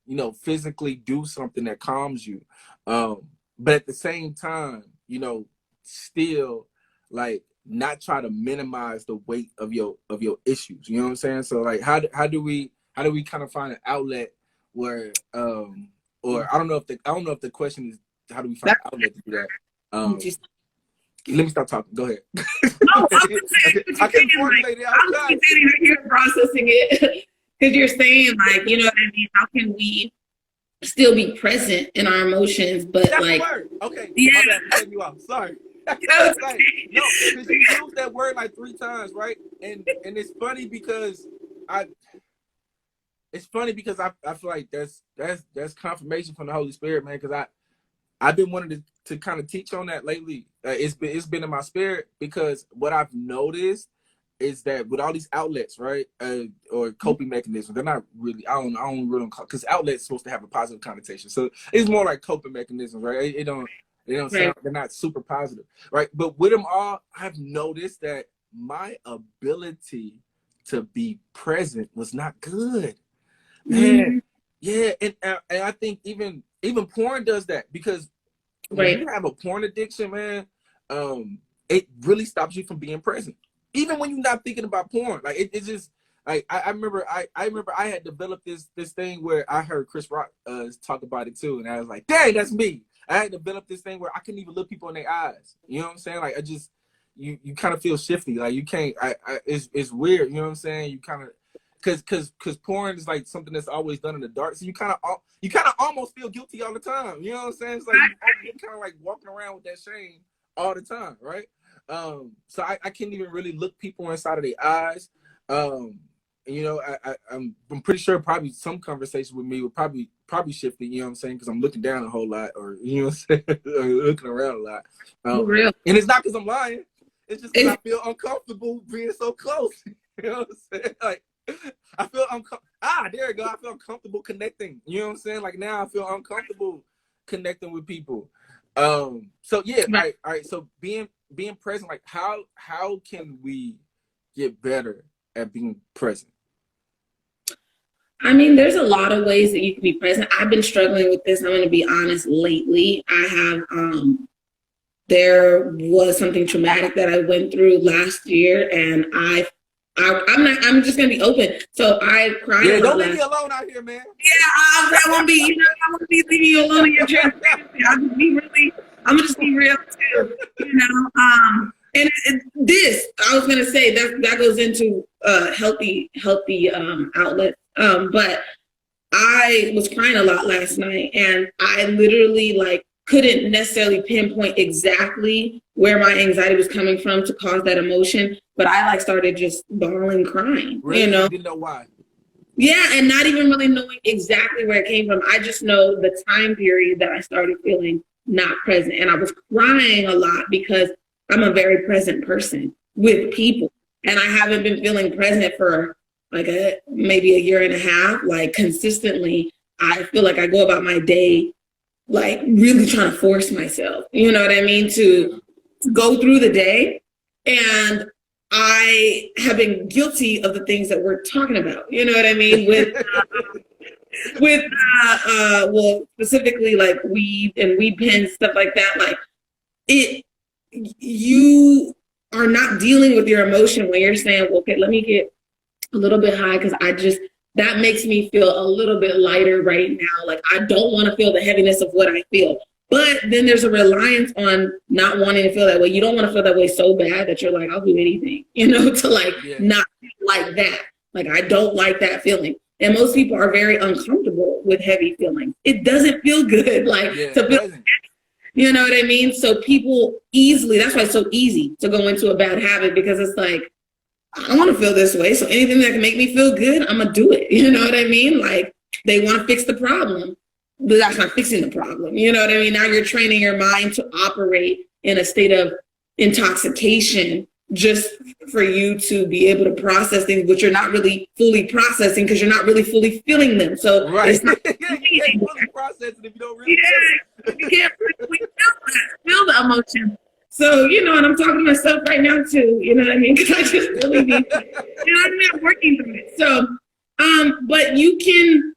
you know, physically do something that calms you, but at the same time, you know, still, like, not try to minimize the weight of your issues, you know what I'm saying? So, like, how do we kind of find an outlet where, or I don't know if the question is, how do we find an outlet to do that? Let me stop talking. Go ahead. No, I can formulate it. I'm sitting here processing it, because you're saying, like, you know what I mean? How can we still be present in our emotions, but that's like, the word. Okay, yeah, my bad for cutting you off. Sorry. Like, no, because you used that word like 3 times, right? And it's funny because I feel like that's confirmation from the Holy Spirit, man. Because I've been wanting to kind of teach on that lately. It's been in my spirit, because what I've noticed is that with all these outlets, right, or coping mechanisms, they're not really. I don't really, because outlets supposed to have a positive connotation, so it's more like coping mechanisms, right? They don't sound, they're not super positive, right? But with them all, I've noticed that my ability to be present was not good, man. Yeah, and I think even porn does that, because when you have a porn addiction, man, it really stops you from being present, even when you're not thinking about porn. Like, it's just like, I remember I had developed this thing where I heard Chris Rock talk about it too, and I was like, dang, that's me. I had to develop this thing where I couldn't even look people in their eyes. You know what I'm saying? Like I just, you kind of feel shifty. Like you can't. It's weird. You know what I'm saying? You kind of, cause porn is like something that's always done in the dark. So you kind of almost feel guilty all the time. You know what I'm saying? It's like you're kind of like walking around with that shame all the time, right? So I can't even really look people inside of their eyes. You know, I'm pretty sure probably some conversation with me would probably shift it, you know what I'm saying? Because I'm looking down a whole lot, or you know what I'm saying, or looking around a lot. Real. And it's not because I'm lying. It's just because I feel uncomfortable being so close. You know what I'm saying? Like I feel there you go. I feel uncomfortable connecting. You know what I'm saying? Like now I feel uncomfortable connecting with people. So yeah, all right. So being present, like how can we get better at being present? I mean, there's a lot of ways that you can be present. I've been struggling with this. I'm going to be honest. Lately, I have. There was something traumatic that I went through last year, and I'm just going to be open. So I cried. Yeah, don't leave me alone out here, man. Yeah, I won't be. You know, I won't be leaving you alone in your transparency. I'm gonna just be real too. You know. And I was gonna say that goes into healthy outlet. But I was crying a lot last night, and I literally like couldn't necessarily pinpoint exactly where my anxiety was coming from to cause that emotion. But I like started just bawling, crying. Really? You know, Didn't know why. Yeah, and not even really knowing exactly where it came from. I just know the time period that I started feeling not present, and I was crying a lot because I'm a very present person with people, and I haven't been feeling present for like maybe a year and a half. Like consistently, I feel like I go about my day like really trying to force myself, you know what I mean, to go through the day. And I have been guilty of the things that we're talking about, you know what I mean, well, specifically like weed and weed pens, stuff like that. Like you are not dealing with your emotion when you're saying, well, okay, let me get a little bit high because that makes me feel a little bit lighter right now. Like I don't want to feel the heaviness of what I feel. But then there's a reliance on not wanting to feel that way. You don't want to feel that way so bad that you're like, I'll do anything, you know, to like not feel like that. Like I don't like that feeling. And most people are very uncomfortable with heavy feelings. It doesn't feel good, like to feel. You know what I mean? So people that's why it's so easy to go into a bad habit, because it's like, I don't want to feel this way. So anything that can make me feel good, I'm going to do it. You know what I mean? Like they want to fix the problem, but that's not fixing the problem. You know what I mean? Now you're training your mind to operate in a state of intoxication just for you to be able to process things, but you're not really fully processing because you're not really fully feeling them. So it's not you can't fully process it if you don't really feel it. You can't really feel the emotion. So, you know, and I'm talking to myself right now too, you know what I mean? Because I just really need, you know what I mean? I'm working through it. So, but you can,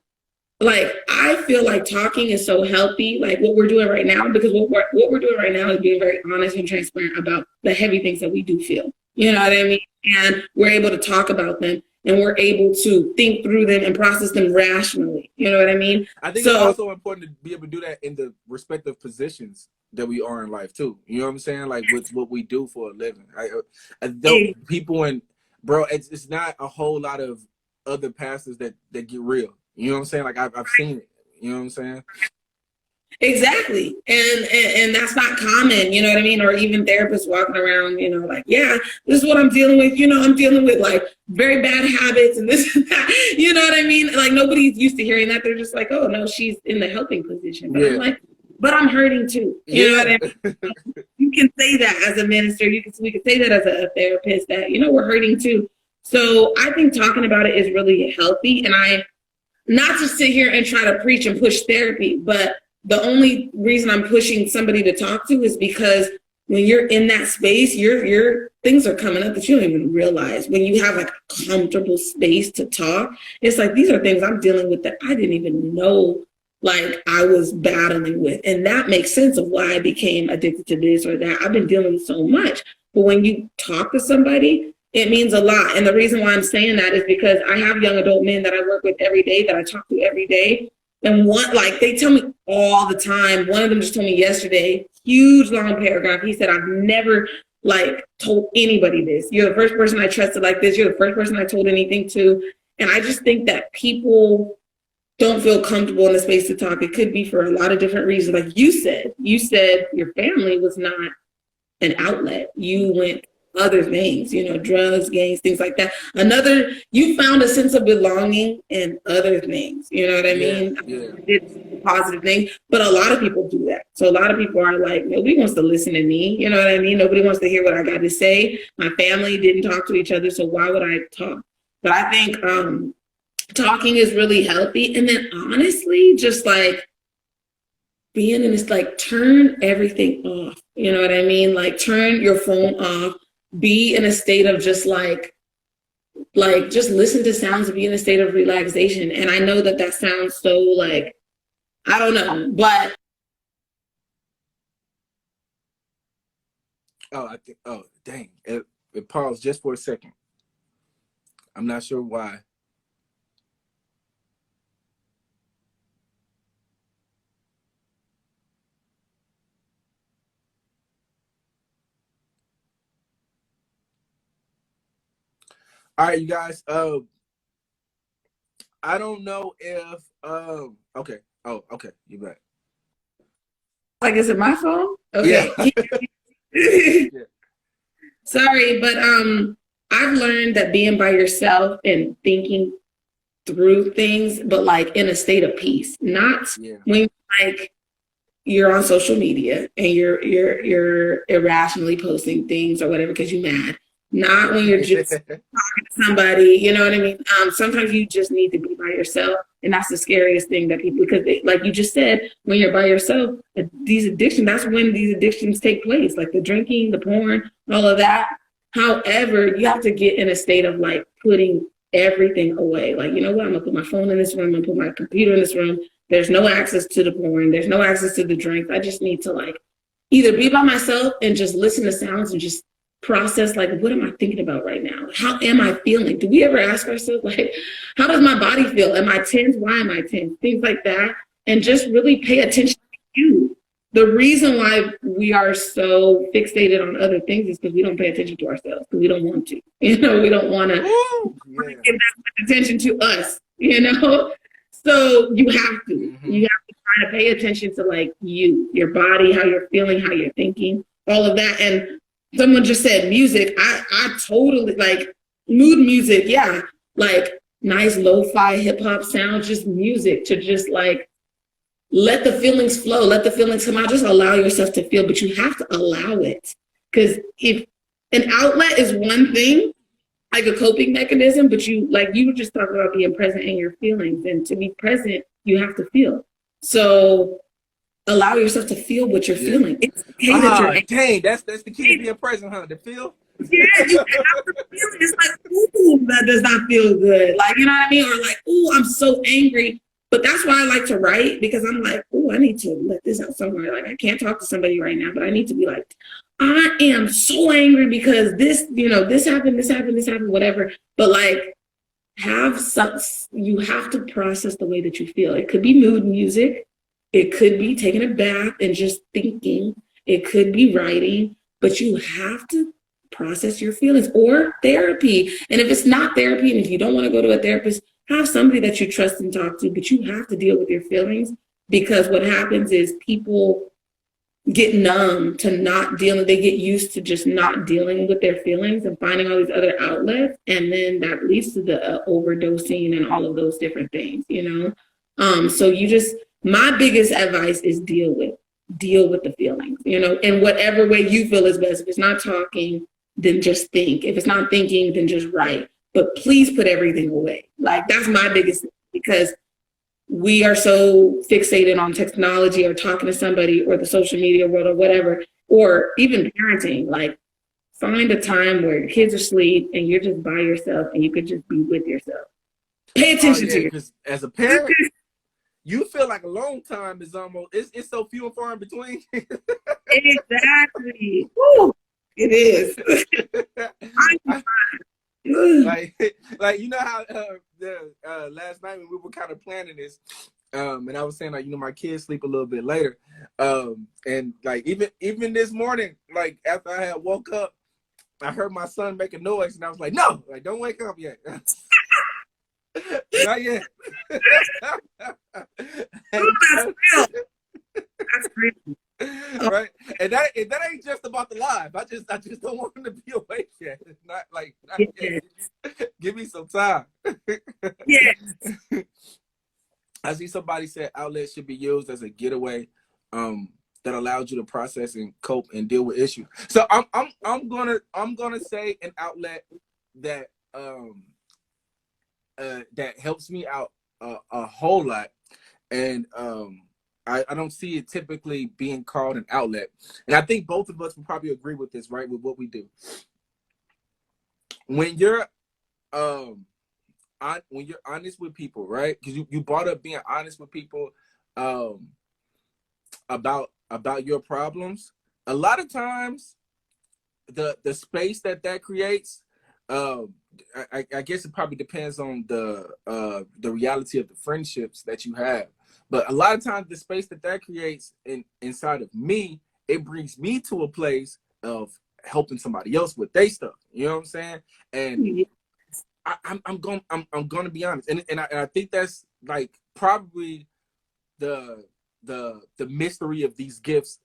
like, I feel like talking is so healthy, like what we're doing right now, because what we're doing right now is being very honest and transparent about the heavy things that we do feel, you know what I mean? And we're able to talk about them, and we're able to think through them and process them rationally, you know what I mean? I think it's also important to be able to do that in the respective positions that we are in life too. You know what I'm saying? Like with what we do for a living. People it's not a whole lot of other pastors that get real. You know what I'm saying? Like I've seen it. You know what I'm saying? Exactly. And that's not common, you know what I mean? Or even therapists walking around, you know, like, yeah, this is what I'm dealing with. You know, I'm dealing with like very bad habits and this and that. You know what I mean? Like nobody's used to hearing that. They're just like, oh no, she's in the helping position. But I'm like, but I'm hurting too. You know what I mean? You can say that as a minister. We can say that as a therapist, that, you know, we're hurting too. So I think talking about it is really healthy. And not to sit here and try to preach and push therapy, but the only reason I'm pushing somebody to talk to is because when you're in that space, your things are coming up that you don't even realize. When you have like a comfortable space to talk, it's like, these are things I'm dealing with that I didn't even know like I was battling with. And that makes sense of why I became addicted to this or that. I've been dealing with so much. But when you talk to somebody, it means a lot. And the reason why I'm saying that is because I have young adult men that I work with every day, that I talk to every day. And one, like, they tell me all the time. One of them just told me yesterday, huge long paragraph. He said, I've never like told anybody this. You're the first person I trusted like this. You're the first person I told anything to. And I just think that people don't feel comfortable in the space to talk. It could be for a lot of different reasons. Like you said your family was not an outlet. You went other things, you know, drugs, gangs, things like that. You found a sense of belonging in other things. You know what I mean? Yeah. It's a positive thing, but a lot of people do that. So a lot of people are like, nobody wants to listen to me. You know what I mean? Nobody wants to hear what I got to say. My family didn't talk to each other, so why would I talk? But I think talking is really healthy. And then honestly, just like being in this, like, turn everything off. You know what I mean? Like, turn your phone off. Be in a state of just like just listen to sounds and be in a state of relaxation. And I know that sounds so like, I don't know, but. Oh, dang. It paused just for a second. I'm not sure why. All right, you guys. I don't know if okay. Oh, okay. You back. Like, is it my phone? Okay. Yeah. Sorry, but I've learned that being by yourself and thinking through things, but like in a state of peace, not when like you're on social media and you're irrationally posting things or whatever because you're mad. Not when you're just talking to somebody, you know what I mean? Sometimes you just need to be by yourself. And that's the scariest thing that people, because like you just said, when you're by yourself, these addictions, that's when these addictions take place, like the drinking, the porn, all of that. However, you have to get in a state of like putting everything away. Like, you know what? I'm gonna put my phone in this room. I'm gonna put my computer in this room. There's no access to the porn. There's no access to the drinks. I just need to like either be by myself and just listen to sounds and just process, like, what am I thinking about right now? How am I feeling? Do we ever ask ourselves, like, how does my body feel? Am I tense? Why am I tense? Things like that. And just really pay attention to you. The reason why we are so fixated on other things is because we don't pay attention to ourselves, because we don't want to. You know, we don't want to give that much attention to us, you know? So you have to. Mm-hmm. You have to try to pay attention to, like, you, your body, how you're feeling, how you're thinking, all of that. And someone just said music. I totally like mood music. Yeah. Like nice lo-fi hip hop sounds, just music to just like let the feelings flow, let the feelings come out, just allow yourself to feel, but you have to allow it. Because if an outlet is one thing, like a coping mechanism, but you, like you were just talking about being present in your feelings, and to be present, you have to feel. So allow yourself to feel what you're feeling. It's okay that you're dang, that's the key to being present, huh? To feel? Yeah, you have to feel it. It's like, ooh, that does not feel good. Like, you know what I mean? Or like, ooh, I'm so angry. But that's why I like to write, because I'm like, ooh, I need to let this out somewhere. Like, I can't talk to somebody right now, but I need to be like, I am so angry because this, you know, this happened, whatever. But like, you have to process the way that you feel. It could be mood music. It could be taking a bath and just thinking. It could be writing, but you have to process your feelings, or therapy. And if it's not therapy, and if you don't want to go to a therapist, have somebody that you trust and talk to, but you have to deal with your feelings, because what happens is people get numb to not dealing. They get used to just not dealing with their feelings and finding all these other outlets. And then that leads to the overdosing and all of those different things, you know? So my biggest advice is deal with the feelings, you know, in whatever way you feel is best. If it's not talking, then just think. If it's not thinking, then just write. But please put everything away. Like, that's my biggest thing, because we are so fixated on technology or talking to somebody or the social media world or whatever, or even parenting. Like, find a time where your kids are asleep and you're just by yourself and you could just be with yourself. Pay attention to yourself. As a parent, you feel like alone time is almost, it's so few and far in between. Exactly. Woo, it is. like you know how the last night when we were kind of planning this, And I was saying, like, my kids sleep a little bit later. And like even this morning, like after I had woke up, I heard my son make a noise, and I was like, no, like, don't wake up yet. Not yet. That's crazy. Right, and that ain't just about the live. I just don't want him to be awake yet. Not yet. Give me some time. Yeah. I see somebody said outlets should be used as a getaway that allows you to process and cope and deal with issues. So I'm gonna say an outlet that that helps me out a whole lot, and I don't see it typically being called an outlet. And I think both of us will probably agree with this, right? With what we do. When you're honest with people, right? Because you brought up being honest with people about your problems. A lot of times, the space that creates, I guess it probably depends on the reality of the friendships that you have. But a lot of times, the space that creates inside of me, it brings me to a place of helping somebody else with their stuff. You know what I'm saying? And I'm gonna be honest, and I think that's like probably the mystery of these gifts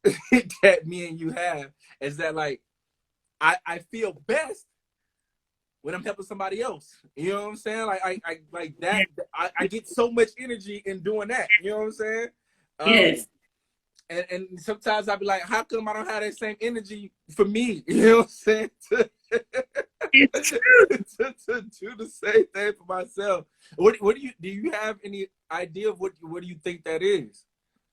that me and you have, is that like I feel best when I'm helping somebody else. You know what I'm saying? Like I like that. I get so much energy in doing that. You know what I'm saying? Yes. And sometimes I'll be like, how come I don't have that same energy for me? You know what I'm saying? It's true. to do the same thing for myself. What do you have any idea of what do you think that is?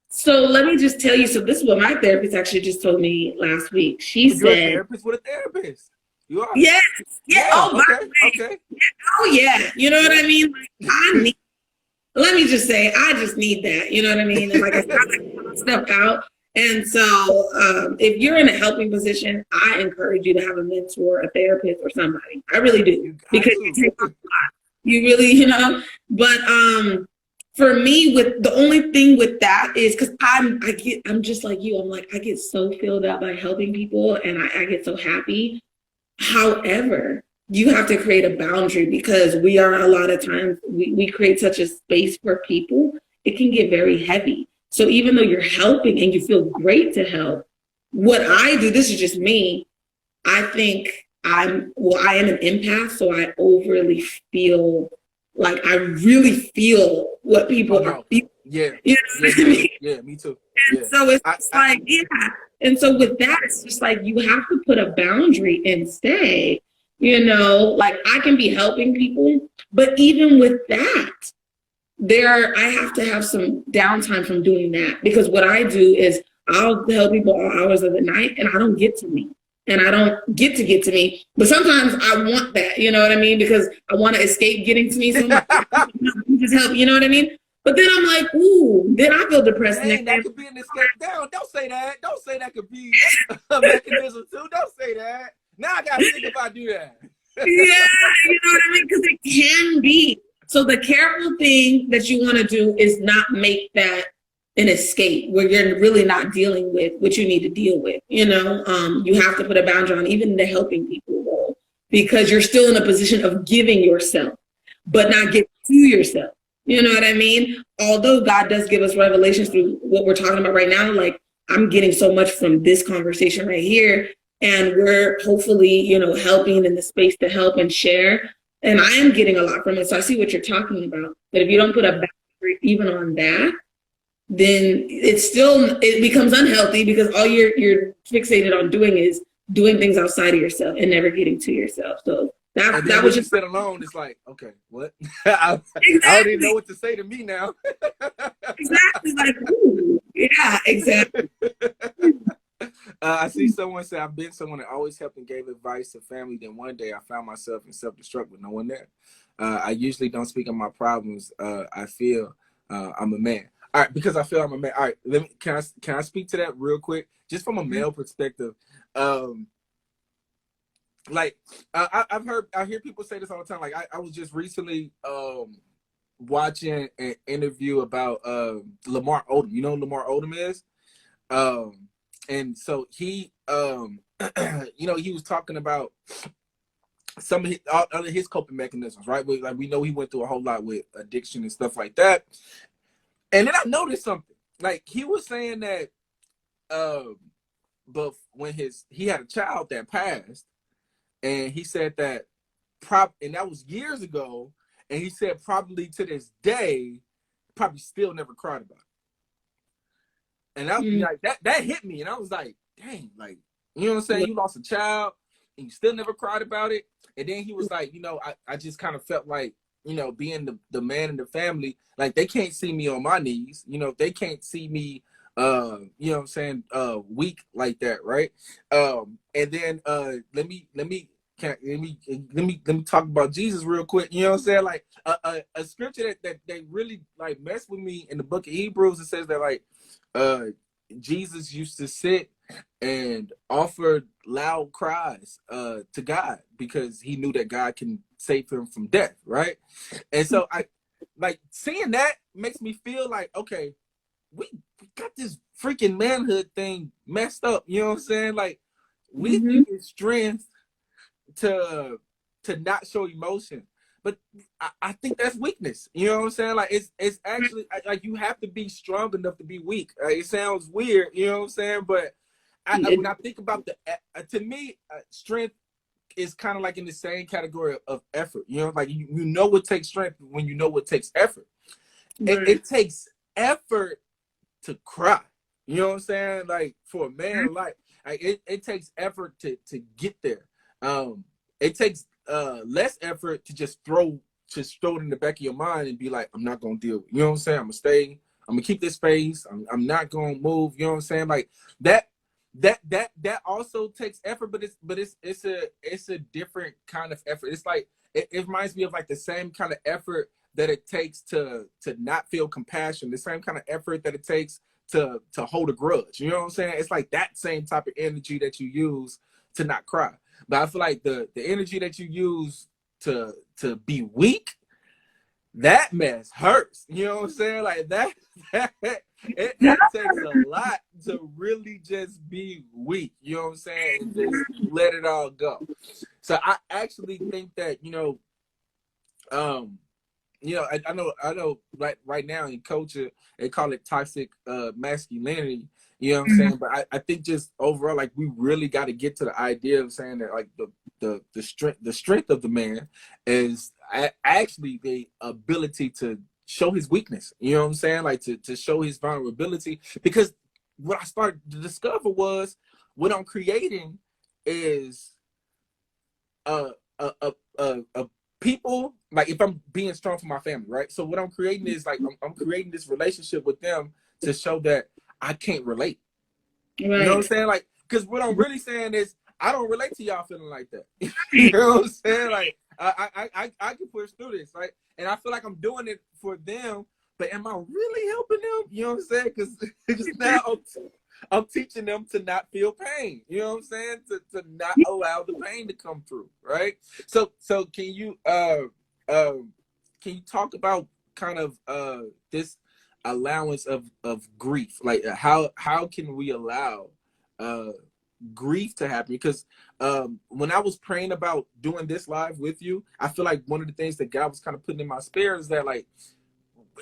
So let me just tell you. So this is what my therapist actually just told me last week. She You're a said, therapist with a therapist. You are. Yes. Yeah. Oh, Okay. Oh, yeah. You know what I mean? Like, let me just say, I just need that. You know what I mean? And like I said, I like to step out. And so if you're in a helping position, I encourage you to have a mentor, a therapist, or somebody. I really do. Because you really, but for me, with the only thing with that is because I'm just like you. I'm like, I get so filled up by helping people, and I get so happy. However, you have to create a boundary, because we are a lot of times, we create such a space for people, it can get very heavy. So even though you're helping and you feel great to help, what I do, this is just me, I think I am an empath, so I overly feel like I really feel what people are feeling. Yeah. You know what I mean? Yeah, me too. Yeah. So it's like, yeah. And so with that, it's just like you have to put a boundary and say, like I can be helping people, but even with that, I have to have some downtime from doing that, because what I do is I'll help people all hours of the night, and I don't get to me. And I don't get to me. But sometimes I want that, you know what I mean? Because I want to escape getting to me. So just help, you know what I mean? But then I'm like, ooh, then I feel depressed. Dang, that could be an escape. Don't say that. Don't say that could be a mechanism too. Don't say that. Now I got to think if I do that. Yeah, you know what I mean? Because it can be. So the careful thing that you want to do is not make that an escape where you're really not dealing with what you need to deal with. You have to put a boundary on even the helping people role, because you're still in a position of giving yourself, but not giving to yourself. You know what I mean? Although God does give us revelations through what we're talking about right now, like I'm getting so much from this conversation right here, and we're hopefully, helping in the space to help and share. And I am getting a lot from it. So I see what you're talking about. But if you don't put a boundary even on that, then it becomes unhealthy, because all you're fixated on doing is doing things outside of yourself and never getting to yourself. So that was just sit alone. It's like, okay, what? I don't even know what to say to me now. Exactly. Like, ooh, yeah, exactly. I see someone say, I've been someone that always helped and gave advice to family. Then one day I found myself in self-destruct with no one there. I usually don't speak on my problems. I feel I'm a man. All right, because I feel I'm a man. All right, can I speak to that real quick, just from a male perspective? Like I hear people say this all the time. Like I was just recently watching an interview about Lamar Odom. You know who Lamar Odom is? And so he he was talking about some of his coping mechanisms, right? Like we know he went through a whole lot with addiction and stuff like that. And then I noticed something. Like he was saying that but when he had a child that passed, and he said that and that was years ago, and he said probably to this day, probably still never cried about it. And I was like, that hit me, and I was like, dang, like, you know what I'm saying? You lost a child and you still never cried about it. And then he was like, I just kind of felt like, being the man in the family, like they can't see me on my knees, they can't see me weak like that, right? And then let me talk about Jesus real quick. You know what I'm saying? Like a scripture that really like messed with me in the book of Hebrews. It says that like Jesus used to sit and offer loud cries to God because he knew that God can save him from death, right? And so I like seeing that makes me feel like, okay, we got this freaking manhood thing messed up. You know what I'm saying? Like we think it's strength to not show emotion, but I think that's weakness. You know what I'm saying? Like it's actually like you have to be strong enough to be weak. It sounds weird, you know what I'm saying? But when I think about to me, strength is kind of like in the same category of effort. You know, like you know what takes strength when you know what takes effort. Right. It takes effort to cry. You know what I'm saying? Like for a man, like it takes effort to get there. It takes less effort to just throw it in the back of your mind and be like, I'm not gonna deal with it. You know what I'm saying? I'm gonna stay. I'm gonna keep this space. I'm not gonna move. You know what I'm saying? Like that also takes effort, but it's a different kind of effort. It's like it reminds me of like the same kind of effort that it takes to not feel compassion, the same kind of effort that it takes to hold a grudge. You know what I'm saying? It's like that same type of energy that you use to not cry. But I feel like the energy that you use to be weak, that mess hurts. You know what I'm saying? Like that it takes a lot to really just be weak. You know what I'm saying? And just let it all go. So I actually think that, I know right now in culture, they call it toxic masculinity. You know what I'm saying? But I think just overall, like we really got to get to the idea of saying that like the strength of the man is actually the ability to show his weakness. You know what I'm saying? Like to show his vulnerability. Because what I started to discover was what I'm creating is a people, like if I'm being strong for my family, right? So what I'm creating is like I'm creating this relationship with them to show that I can't relate. Right. You know what I'm saying? Like, because what I'm really saying is I don't relate to y'all feeling like that. You know what I'm saying? Like I can push through this, right? And I feel like I'm doing it for them, but am I really helping them? You know what I'm saying? Because now I'm teaching them to not feel pain. You know what I'm saying? To not allow the pain to come through, right? So can you talk about kind of this allowance of grief? Like how can we allow grief to happen? Because when I was praying about doing this live with you, I feel like one of the things that God was kind of putting in my spirit is that like,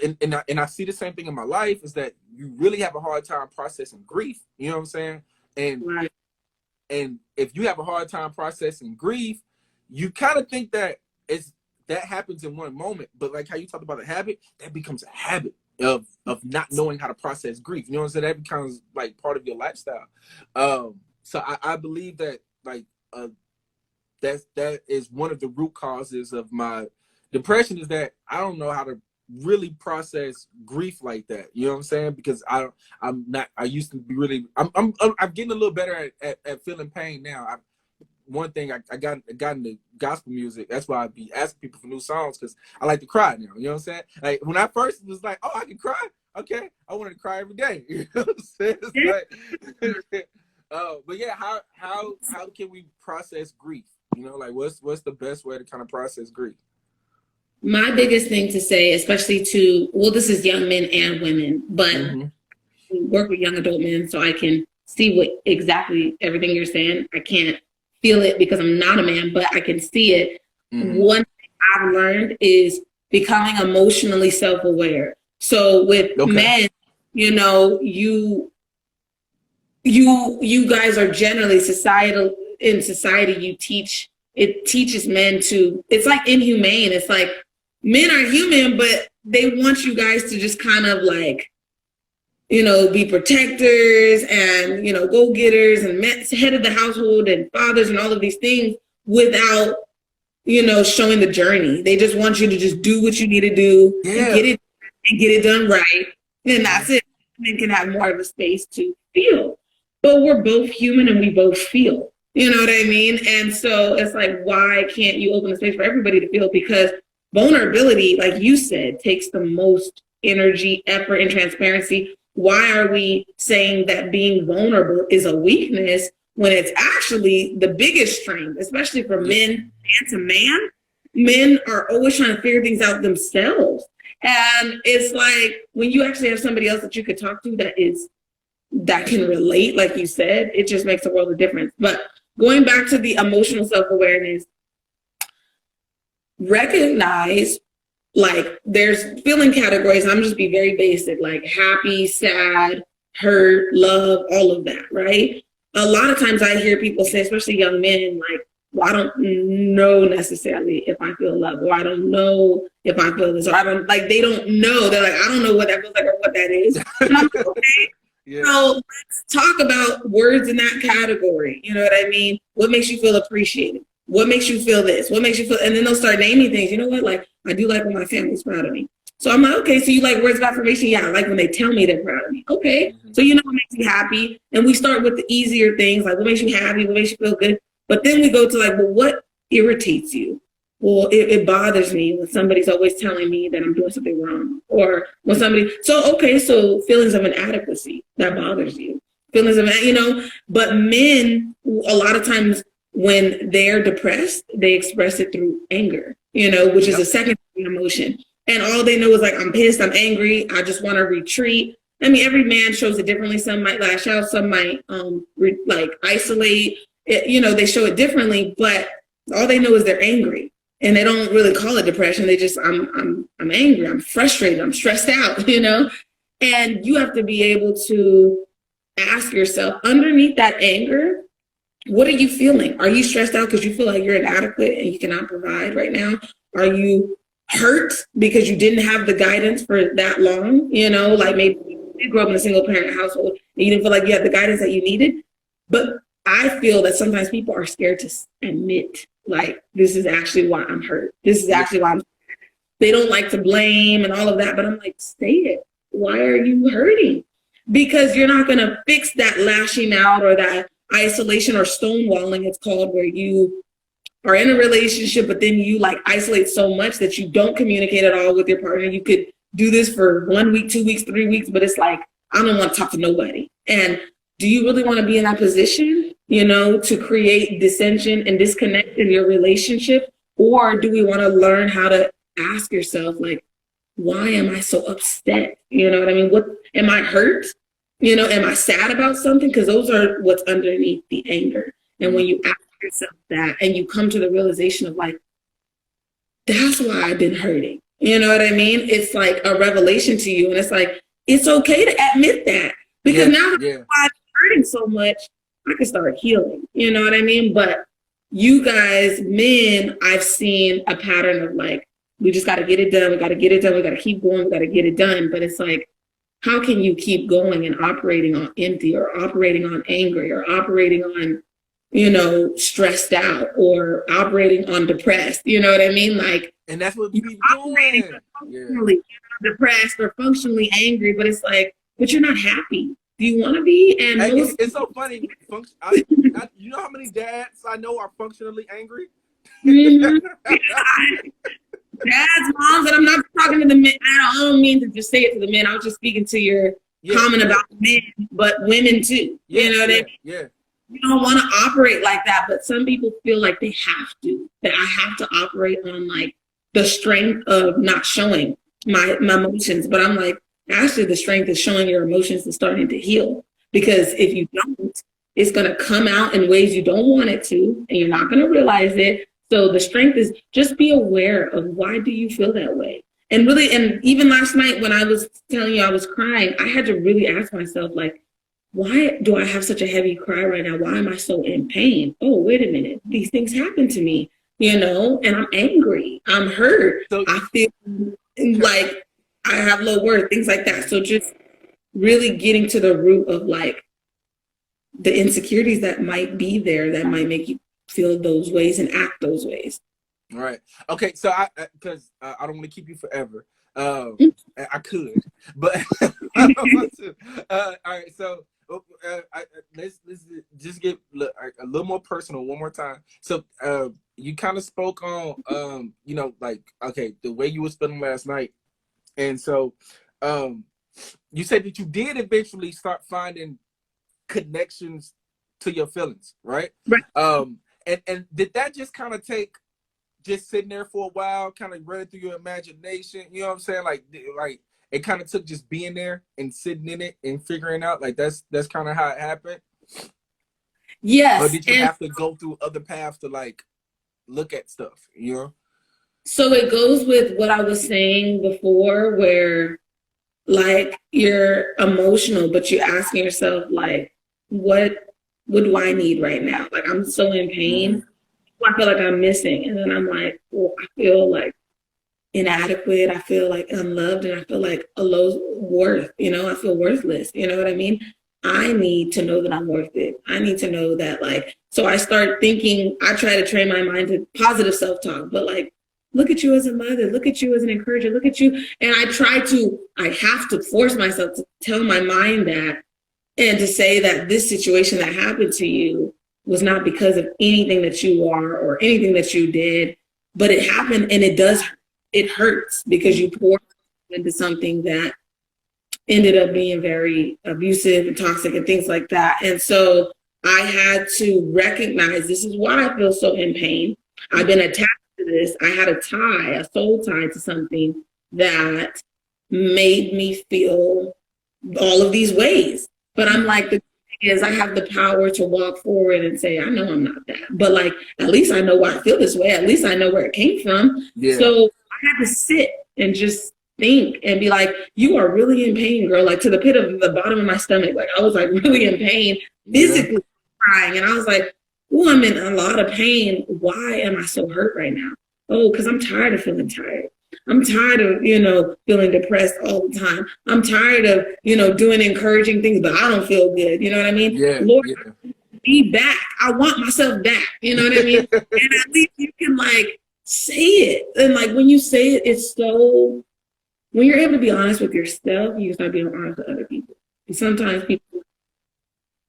and I see the same thing in my life, is that you really have a hard time processing grief. You know what I'm saying? And right. And if you have a hard time processing grief, you kind of think that that happens in one moment, but like how you talked about a habit, that becomes a habit of not knowing how to process grief. You know what I'm saying? That becomes like part of your lifestyle. So I believe that like that is one of the root causes of my depression, is that I don't know how to really process grief like that. You know what I'm saying? Because I used to be really, I'm getting a little better at feeling pain now. One thing I got into gospel music. That's why I be asking people for new songs, because I like to cry now. You know what I'm saying? Like when I first was like, oh, I can cry. Okay, I wanted to cry every day. You know what I'm saying? It's like, but yeah, how can we process grief? You know, like what's the best way to kind of process grief? My biggest thing to say, especially to, well, this is young men and women, but we work with young adult men, so I can see what exactly everything you're saying. I can't feel it because I'm not a man, but I can see it. One thing I've learned is becoming emotionally self-aware. So with men, you know, you guys are generally in society, it teaches men to, it's like inhumane. It's like men are human, but they want you guys to just kind of like, you know, be protectors and, you know, go-getters and head of the household and fathers and all of these things without, you know, showing the journey. They just want you to just do what you need to do and get it done right. And that's it. Men can have more of a space to feel. But we're both human and we both feel. You know what I mean? And so it's like, why can't you open the space for everybody to feel? Because vulnerability, like you said, takes the most energy, effort, and transparency. Why are we saying that being vulnerable is a weakness when it's actually the biggest strength, especially for men and to man? Men are always trying to figure things out themselves. And it's like when you actually have somebody else that you could talk to that can relate, like you said, it just makes a world of difference. But going back to the emotional self-awareness, recognize, like, there's feeling categories. I'm just be very basic, like happy, sad, hurt, love, all of that, right? A lot of times I hear people say, especially young men, like, well, I don't know necessarily if I feel love, or I don't know if I feel this, or I don't, like, they don't know. They're like, I don't know what that feels like or what that is. And I'm like, okay. So let's talk about words in that category. You know what I mean? What makes you feel appreciated? What makes you feel this? What makes you feel? And then they'll start naming things. You know what? Like, I do like when my family's proud of me. So I'm like, okay, so you like words of affirmation? Yeah, I like when they tell me they're proud of me. Okay, so you know what makes you happy? And we start with the easier things, like what makes you happy? What makes you feel good? But then we go to like, well, what irritates you? Well, it bothers me when somebody's always telling me that I'm doing something wrong, or when so feelings of inadequacy, that bothers you. Feelings of, you know, but men, a lot of times when they're depressed, they express it through anger, you know, which is a secondary emotion. And all they know is like, I'm pissed, I'm angry, I just want to retreat. I mean, every man shows it differently. Some might lash out, some might like isolate. You know, they show it differently, but all they know is they're angry. And they don't really call it depression. They just, I'm angry, I'm frustrated, I'm stressed out, you know? And you have to be able to ask yourself, underneath that anger, what are you feeling? Are you stressed out because you feel like you're inadequate and you cannot provide right now? Are you hurt because you didn't have the guidance for that long? You know, like maybe you grew up in a single parent household and you didn't feel like you had the guidance that you needed. But I feel that sometimes people are scared to admit, like, this is actually why I'm hurt. This is actually why they don't like to blame and all of that. But I'm like, say it. Why are you hurting? Because you're not going to fix that lashing out or that isolation or stonewalling, it's called, where you are in a relationship, but then you like isolate so much that you don't communicate at all with your partner. You could do this for 1 week, 2 weeks, 3 weeks, but it's like, I don't want to talk to nobody. And do you really want to be in that position, you know, to create dissension and disconnect in your relationship? Or do we want to learn how to ask yourself, like, why am I so upset? You know what I mean? What am I hurt? You know, am I sad about something? Because those are what's underneath the anger. And when you ask yourself that and you come to the realization of like, that's why I've been hurting. You know what I mean? It's like a revelation to you. And it's like, it's okay to admit that. Because now that I'm hurting so much, I can start healing. You know what I mean? But you guys, men, I've seen a pattern of like, we just got to get it done. We got to get it done. We got to keep going. We got to get it done. But it's like, how can you keep going and operating on empty, or operating on angry, or operating on, you know, stressed out, or operating on depressed? You know what I mean? Like, and that's what you're operating functionally depressed or functionally angry, but it's like, but you're not happy. Do you want to be? And it's so funny. You know how many dads I know are functionally angry? Dads, moms, and I'm not talking to the men. I don't mean to just say it to the men. I was just speaking to your comment about men, but women too. You know what I mean? Yeah. You don't want to operate like that, but some people feel like they have to. That I have to operate on like the strength of not showing my emotions. But I'm like, actually, the strength is showing your emotions and starting to heal. Because if you don't, it's going to come out in ways you don't want it to, and you're not going to realize it. So the strength is just be aware of why do you feel that way. And really, and even last night when I was telling you I was crying, I had to really ask myself, like, why do I have such a heavy cry right now? Why am I so in pain? Oh, wait a minute. These things happen to me, you know, and I'm angry. I'm hurt. So, I feel like I have low worth, things like that. So just really getting to the root of like the insecurities that might be there that might make you feel those ways and act those ways. right. Okay. So because I don't want to keep you forever. I could, but I don't want to. All right. So let's just get a little more personal one more time. So you kind of spoke on you know, like, okay, the way you were spending last night, and so you said that you did eventually start finding connections to your feelings, right? Right. And did that just kind of take just sitting there for a while, kind of running through your imagination? You know what I'm saying? Like it kind of took just being there and sitting in it and figuring out, like, that's kind of how it happened. Yes. Or did you have to go through other paths to like look at stuff, you know? So it goes with what I was saying before, where like you're emotional, but you're asking yourself, like, what do I need right now? Like, I'm so in pain. Mm-hmm. I feel like I'm missing. And then I'm like, well, I feel like inadequate. I feel like unloved, and I feel like a low worth, you know, I feel worthless. You know what I mean? I need to know that I'm worth it. I need to know that, like, so I start thinking, I try to train my mind to positive self-talk, but like, look at you as a mother, look at you as an encourager, look at you. And I have to force myself to tell my mind that, and to say that this situation that happened to you was not because of anything that you are or anything that you did, but it happened, and it hurts because you poured into something that ended up being very abusive and toxic and things like that. And so I had to recognize this is why I feel so in pain. I've been attached to this. I had a soul tie to something that made me feel all of these ways. But I'm like, the thing is, I have the power to walk forward and say, I know I'm not that. But like, at least I know why I feel this way. At least I know where it came from. Yeah. So I had to sit and just think and be like, you are really in pain, girl. Like, to the pit of the bottom of my stomach. Like, I was like really in pain, physically crying. And I was like, oh, I'm in a lot of pain. Why am I so hurt right now? Oh, because I'm tired of feeling tired. I'm tired of, you know, feeling depressed all the time. I'm tired of, you know, doing encouraging things, but I don't feel good. You know what I mean? Yeah, Lord, be back. I want myself back. You know what I mean? And at least you can like say it. And like when you say it, it's so, when you're able to be honest with yourself, you start being honest with other people. And sometimes people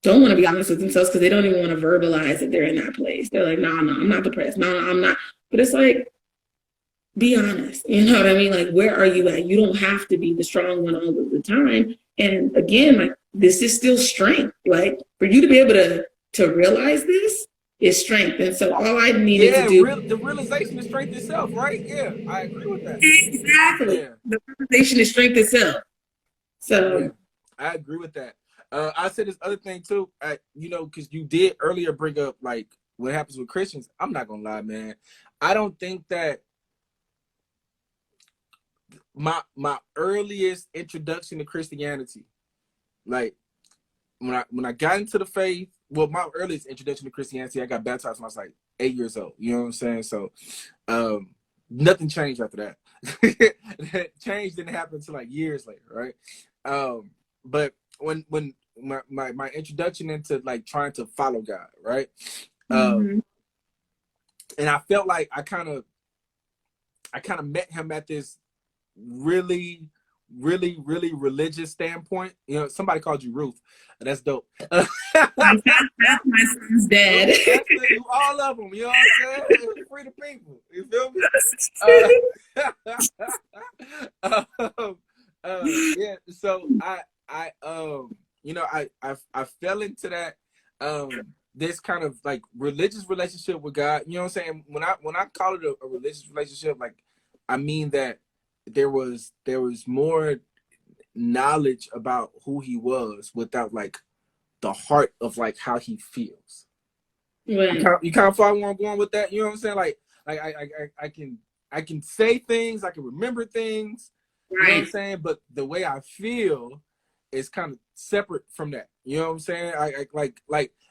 don't want to be honest with themselves because they don't even want to verbalize that they're in that place. They're like, no, I'm not depressed. No, I'm not. But it's like, be honest. You know what I mean? Like, where are you at? You don't have to be the strong one all of the time. And again, like, this is still strength. Like, for you to be able to realize this is strength. And so all I needed to do. The realization is strength itself, right? Yeah, I agree with that. Exactly. Yeah. The realization is strength itself. So yeah, I agree with that. I said this other thing too, you know, because you did earlier bring up like what happens with Christians. I'm not gonna lie, man. I don't think that my earliest introduction to Christianity, like when I got into the faith, well, my earliest introduction to Christianity, I got baptized when I was like 8 years old. You know what I'm saying? So nothing changed after that. Change didn't happen until like years later, right? But when my introduction into like trying to follow God, right? And I felt like I kind of met him at this really religious standpoint. You know, somebody called you Ruth. That's dope. That's my son's dad. All of them. You know what I'm saying? Free the people. You feel me? Yeah. So I you know, I fell into that this kind of like religious relationship with God. You know what I'm saying? When I call it a religious relationship, like I mean that there was more knowledge about who he was without like the heart of like how he feels. Right. You kind of follow where I'm going with that? You know what I'm saying? Like I can say things, I can remember things, you know what I'm saying? But the way I feel is kind of separate from that. You know what I'm saying? I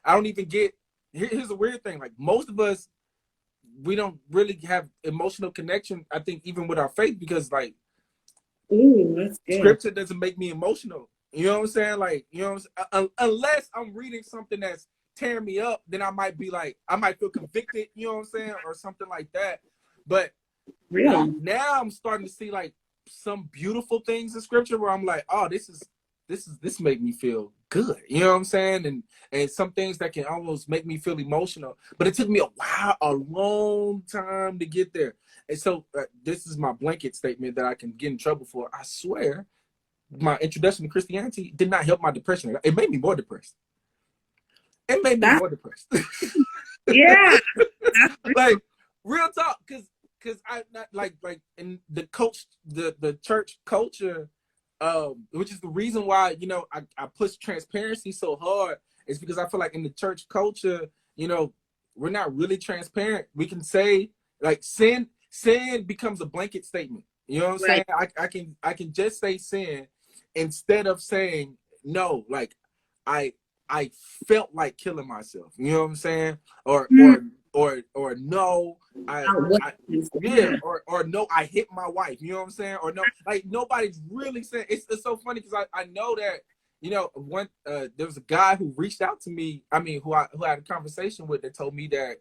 don't even get. Here's a weird thing. Like most of us, we don't really have emotional connection. I think even with our faith, because like, ooh, that's good. Scripture doesn't make me emotional. You know what I'm saying? Like, you know, unless I'm reading something that's tearing me up, then I might be like, I might feel convicted. You know what I'm saying, or something like that. But now I'm starting to see like some beautiful things in Scripture where I'm like, oh, this make me feel good. You know what I'm saying? And some things that can almost make me feel emotional. But it took me a long time to get there. And so this is my blanket statement that I can get in trouble for. I swear, my introduction to Christianity did not help my depression. It made me more depressed. It made me more depressed. Yeah. Like real talk, because I not like in the church culture, which is the reason why, you know, I push transparency so hard, is because I feel like in the church culture, you know, we're not really transparent. We can say like sin becomes a blanket statement. You know what I'm saying? I can just say sin instead of saying no, like I felt like killing myself. You know what I'm saying? Or no, or no, I hit my wife. You know what I'm saying? Or no, like nobody's really saying. It's so funny because I know that, you know, there was a guy who reached out to me. I mean, who I had a conversation with, that told me that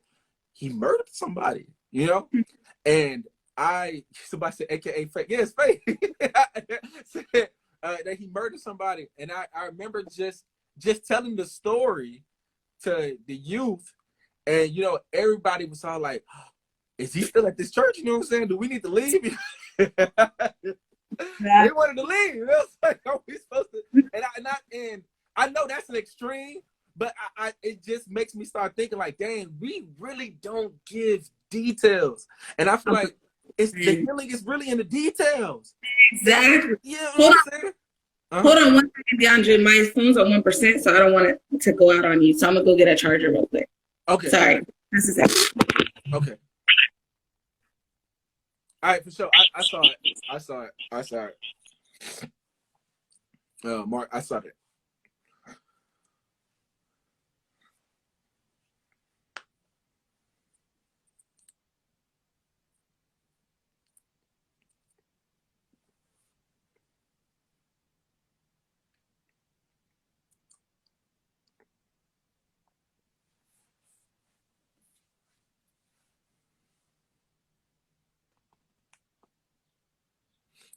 he murdered somebody. You know, and somebody said, AKA fake. Yeah, it's fake. Said, that he murdered somebody, and I remember just telling the story to the youth, and you know, everybody was all like, is he still at this church? You know what I'm saying? Do we need to leave? They wanted to leave. You know? It's like, are we supposed to? And I know that's an extreme, but it just makes me start thinking like, dang, we really don't give details. And I feel like the healing is really in the details. Exactly. Yeah, you know what I'm saying? Hold on 1 second, DeAndre. My phone's on 1%, so I don't want it to go out on you. So I'm gonna go get a charger real quick. Okay. Sorry. This is it. Okay. All right, for sure. I saw it. Mark, I saw that.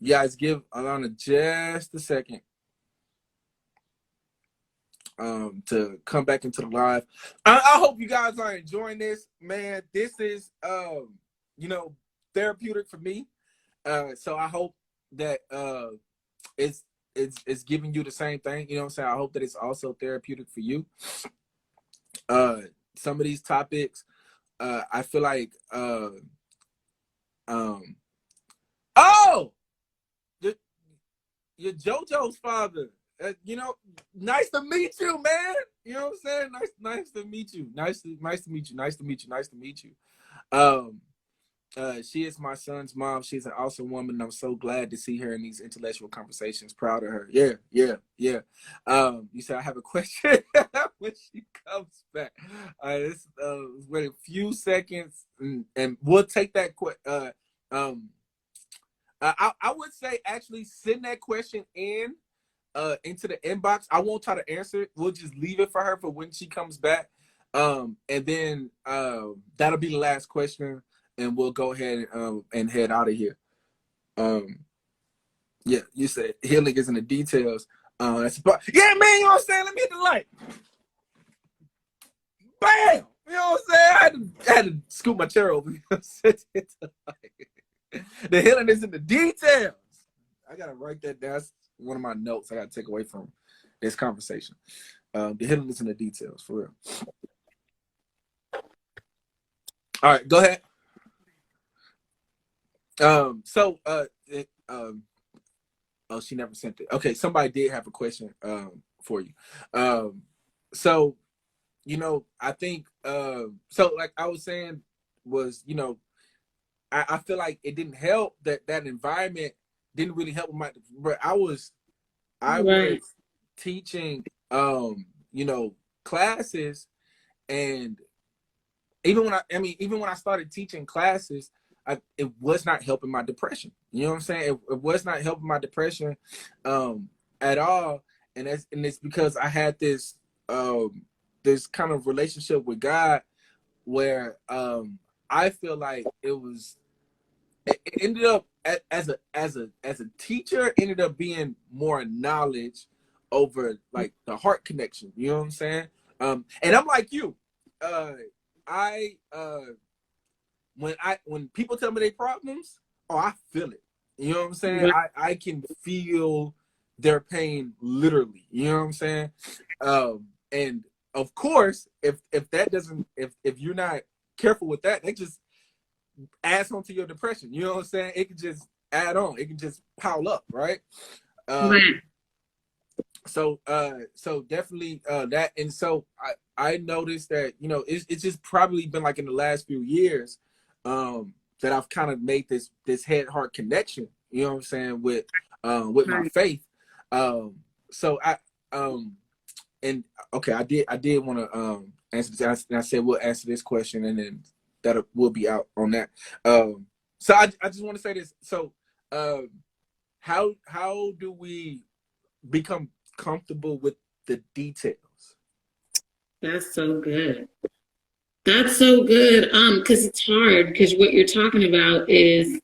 You guys give Alana just a second to come back into the live. I hope you guys are enjoying this, man. This is you know, therapeutic for me. So I hope that it's giving you the same thing. You know what I'm saying? I hope that it's also therapeutic for you. Some of these topics, I feel like your JoJo's father. You know, nice to meet you, man. You know what I'm saying? Nice to meet you. Nice to meet you. She is my son's mom. She's an awesome woman. I'm so glad to see her in these intellectual conversations. Proud of her. Yeah. You said I have a question when she comes back. Let's wait a few seconds, and we'll take that. I would say actually send that question into the inbox. I won't try to answer it. We'll just leave it for her for when she comes back. And then that'll be the last question, and we'll go ahead and head out of here. Yeah, you said healing is in the details. That's yeah, man. You know what I'm saying? Let me hit the light. Bam. You know what I'm saying? I had to scoot my chair over. The healing is in the details. I gotta write that down. That's one of my notes I gotta take away from this conversation. The healing is in the details, for real. All right, go ahead. So oh, she never sent it. Okay, somebody did have a question for you. So I think so like I was saying was, I feel like it didn't help that environment didn't really help with my, but I was Right. teaching classes, and even when I started teaching classes, it was not helping my depression. You know what I'm saying? It was not helping my depression at all, and it's because I had this this kind of relationship with God where I feel like it ended up as a teacher, ended up being more knowledge over like the heart connection. You know what I'm saying? And I'm like you. I when people tell me their problems, oh, I feel it. You know what I'm saying? Right. I can feel their pain literally. You know what I'm saying? And of course, if that doesn't, if you're not careful with that, that just adds on to your depression. You know what I'm saying? It can just add on. It can just pile up, right? Right. So definitely that, and so I noticed that it's just probably been like in the last few years that I've kind of made this head heart connection. You know what I'm saying with my Right. faith. So and okay, I did want to answer this. I said we'll answer this question, and then that will be out on that. So I just want to say this. So how do we become comfortable with the details? That's so good. That's so good. Because it's hard, because what you're talking about is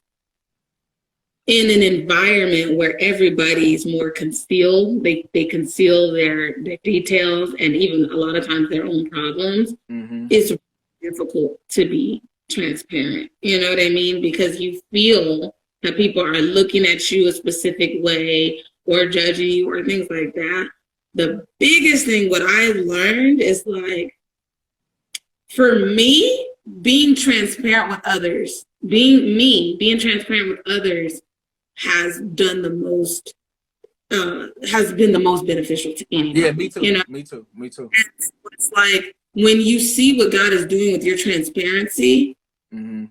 in an environment where everybody's more concealed. They conceal their details and even a lot of times their own problems. Mm-hmm. It's difficult to be transparent. You know what I mean? Because you feel that people are looking at you a specific way or judging you or things like that. The biggest thing what I've learned is like, for me, being transparent with others, being transparent with others has done the most, has been the most beneficial to anybody. Yeah, me too. You know? Me too. It's like when you see what God is doing with your transparency, mm-hmm.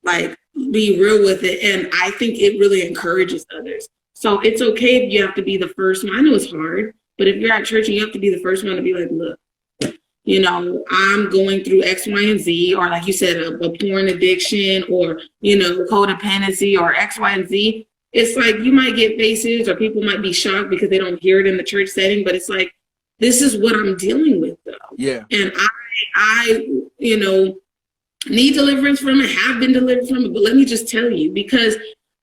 like be real with it. And I think it really encourages others. So it's okay if you have to be the first one. I know it's hard, but if you're at church and you have to be the first one to be like, look, I'm going through X, Y, and Z, or like you said, a porn addiction, or, codependency, or X, Y, and Z. It's like you might get faces or people might be shocked because they don't hear it in the church setting, but it's like, this is what I'm dealing with, though. Yeah. And I need deliverance from it, have been delivered from it, but let me just tell you, because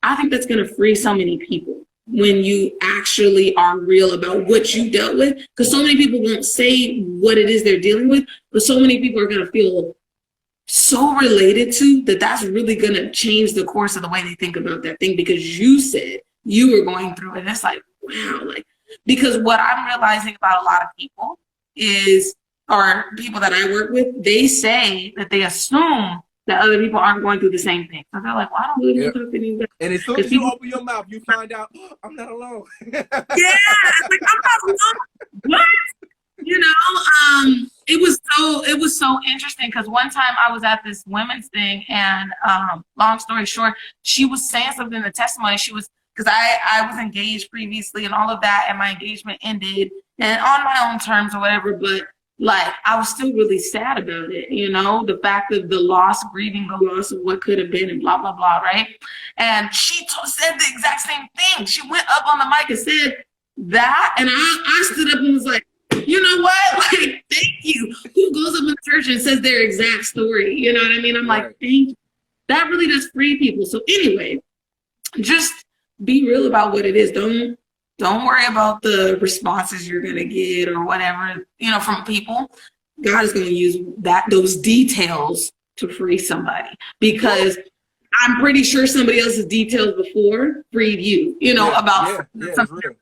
I think that's going to free so many people when you actually are real about what you dealt with, because so many people won't say what it is they're dealing with, but so many people are going to feel so related to that's really going to change the course of the way they think about that thing, because you said you were going through it. And it's like, wow, like, because what I'm realizing about a lot of people is, or people that I work with, they say that they assume that other people aren't going through the same thing. So they're like, well, I don't really want to talk to anybody. And as soon as you open your mouth, you find out, oh, I'm not alone. Yeah, like, I'm not alone. What? It was so interesting, because one time I was at this women's thing, and long story short, she was saying something in the testimony. She was, because I was engaged previously and all of that, and my engagement ended, and on my own terms or whatever, but like, I was still really sad about it, the fact of the loss, grieving the loss of what could have been, and blah, blah, blah, right? And she said the exact same thing. She went up on the mic and said that, and I stood up and was like, you know what? Like, thank you. Who goes up in church and says their exact story? You know what I mean? I'm like, thank you. That really does free people. So anyway, just be real about what it is. Don't worry about the responses you're going to get or whatever, from people. God is going to use those details to free somebody, because I'm pretty sure somebody else's details before freed you, about something.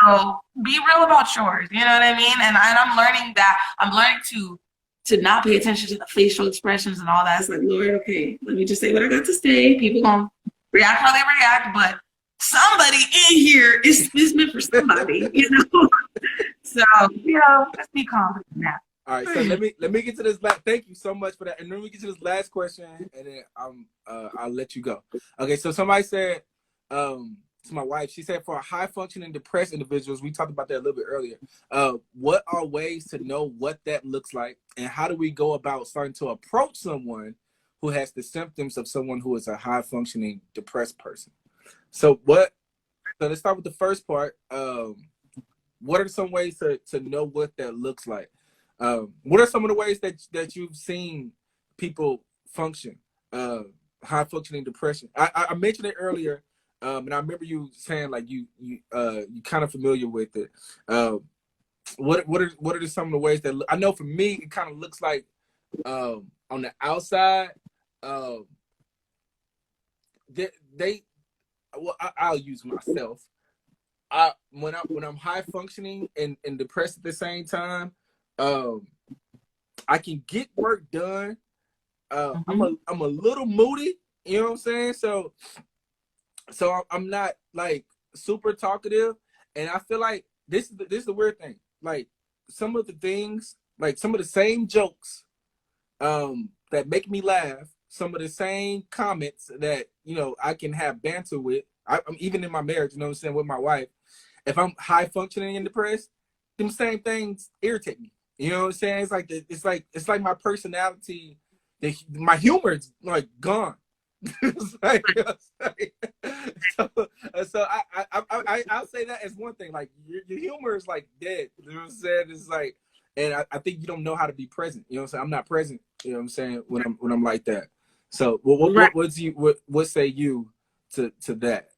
So be real about yours. You know what I mean? And I'm learning that. I'm learning to to not pay attention to the facial expressions and all that. It's like, Lord, okay, let me just say what I got to say. People gonna react how they react, but somebody in here is meant for somebody, you know. So, you know, let's be confident now. All right, so let me get to this last. Thank you so much for that, and then we get to this last question, and then I'll let you go. Okay, so somebody said, to my wife, she said for high functioning depressed individuals, we talked about that a little bit earlier. What are ways to know what that looks like, and how do we go about starting to approach someone who has the symptoms of someone who is a high functioning depressed person? So let's start with the first part. What are some ways to know what that looks like? What are some of the ways that you've seen people function, high functioning depression? I mentioned it earlier, and I remember you saying like you kind of familiar with it. What are some of the ways that I know for me it kind of looks like on the outside. I'll use myself. When I'm high functioning and depressed at the same time, I can get work done. I'm a little moody, you know what I'm saying? So I'm not like super talkative, and I feel like this is the weird thing. Like some of the things, like some of the same jokes that make me laugh, some of the same comments that, you know, I can have banter with. I'm even in my marriage, you know what I'm saying, with my wife. If I'm high functioning and depressed, them same things irritate me. You know what I'm saying? It's like my personality, my humor is like gone. So I'll say that as one thing. Like your humor is like dead. You know what I'm saying? It's like, and I think you don't know how to be present. You know what I'm saying? I'm not present. You know what I'm saying? When I'm like that. So what say you to that?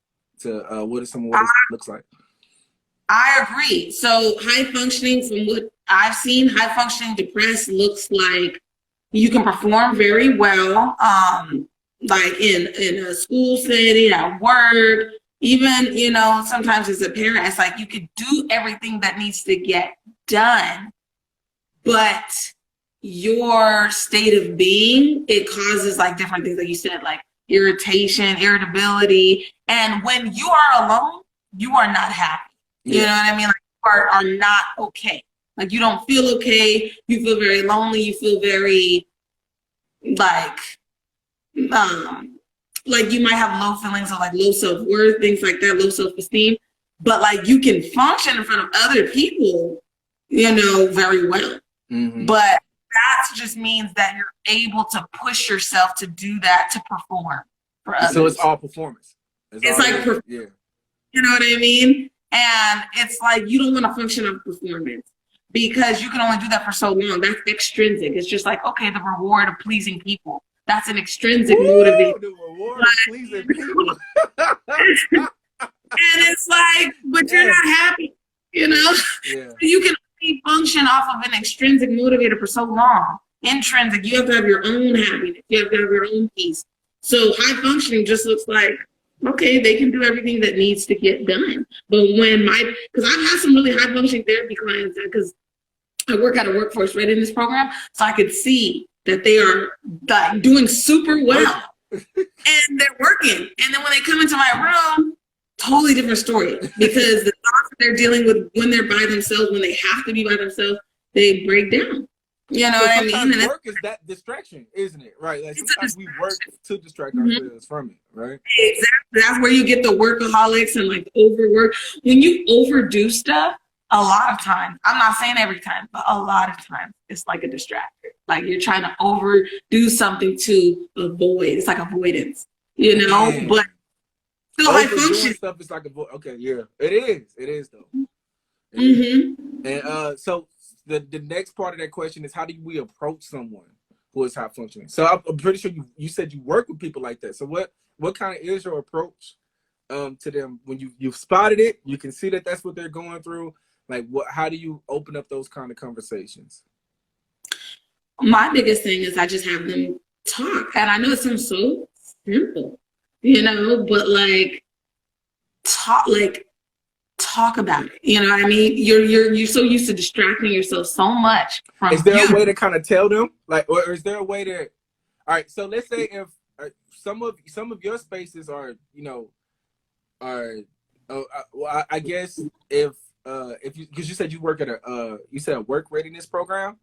To what is some of what it looks like? I agree. So high functioning, from what I've seen, high functioning depressed looks like you can perform very well, like in a school setting, at work, even, you know, sometimes as a parent, it's like you could do everything that needs to get done, but your state of being, it causes like different things, like you said, like irritation, irritability. And when you are alone, you are not happy. You know what I mean? Like you are not okay. Like you don't feel okay. You feel very lonely. You feel very like you might have low feelings of like low self-worth, things like that, low self-esteem. But like you can function in front of other people, you know, very well. Mm-hmm. But that just means that you're able to push yourself to do that, to perform for others. So it's all performance. It's like, yeah. You know what I mean? And it's like you don't want to function on performance because you can only do that for so long. That's extrinsic. It's just like, okay, the reward of pleasing people. That's an extrinsic motivation. The reward of pleasing people. And it's like, but you're not happy, you know? Yeah. You can only function off of an extrinsic motivator for so long. Intrinsic, you have to have your own happiness. You have to have your own peace. So high functioning just looks like, okay, they can do everything that needs to get done. But because I've had some really high functioning therapy clients, because I work at a workforce readiness program, so I could see that they are like doing super well and they're working. And then when they come into my room, totally different story, because the thoughts that they're dealing with when they're by themselves, when they have to be by themselves, they break down. You know what I mean? And work is that distraction, isn't it? Right. Like sometimes we work to distract ourselves from it, right? Exactly. That's where you get the workaholics and like overwork. When you overdo stuff, a lot of times, I'm not saying every time, but a lot of times it's like a distractor. Like you're trying to overdo something to avoid. It's like avoidance, you know? Man. But still high function stuff is like okay, yeah. It is though. And so the next part of that question is, how do we approach someone who is high functioning? So I'm pretty sure you said you work with people like that. So what kind of is your approach to them when you've spotted it? You can see that that's what they're going through. Like how do you open up those kind of conversations? My biggest thing is I just have them talk. And I know it sounds so simple, you know, but like talk talk about it. You know what I mean? You're so used to distracting yourself so much from. Is there a way to kind of tell them, like, or is there a way to? All right, so let's say if some of your spaces are, you know, are, well, I guess if you, because you said you work at a work readiness program.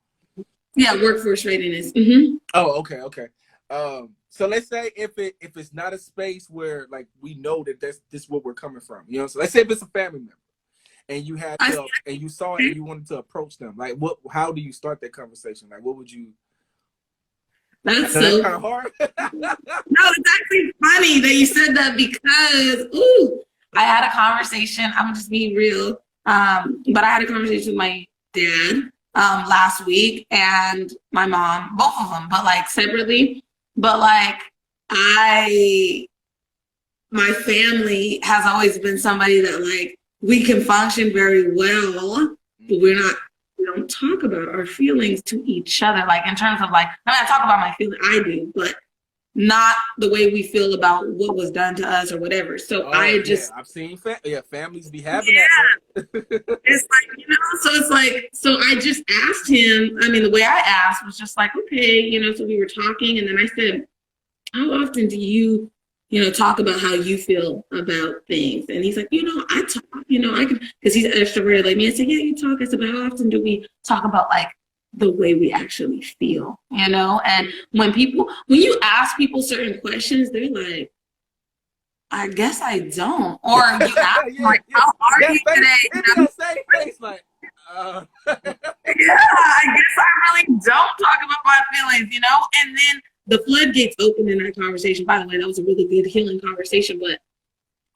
Yeah, workforce readiness. Mm-hmm. Oh, okay. So let's say if it's not a space where like we know that this is what we're coming from, you know. So let's say if it's a family member, and you had and you saw it and you wanted to approach them, like how do you start that conversation? Like what would you? That's so kind of hard. No, it's actually funny that you said that because I had a conversation. I'm gonna just be real, but I had a conversation with my dad last week and my mom, both of them, but like separately. But like my family has always been somebody that like we can function very well, but we don't talk about our feelings to each other. Like in terms of like, I mean, I talk about my feelings, I do, but not the way we feel about what was done to us or whatever. So I've seen families be having that. It's like, you know, so I just asked him, I mean, the way I asked was just like, okay, you know, so we were talking and then I said, how often do you talk about how you feel about things? And he's like, you know, I talk, you know, I can, because he's extroverted like me. I said, yeah, you talk. I said, but how often do we talk about like the way we actually feel, you know? And when you ask people certain questions, they're like, I guess I don't. Or you ask like, how are you today? It's the same face, like, yeah, I guess I really don't talk about my feelings, you know? And then the floodgates opened in that conversation. By the way, that was a really good healing conversation, but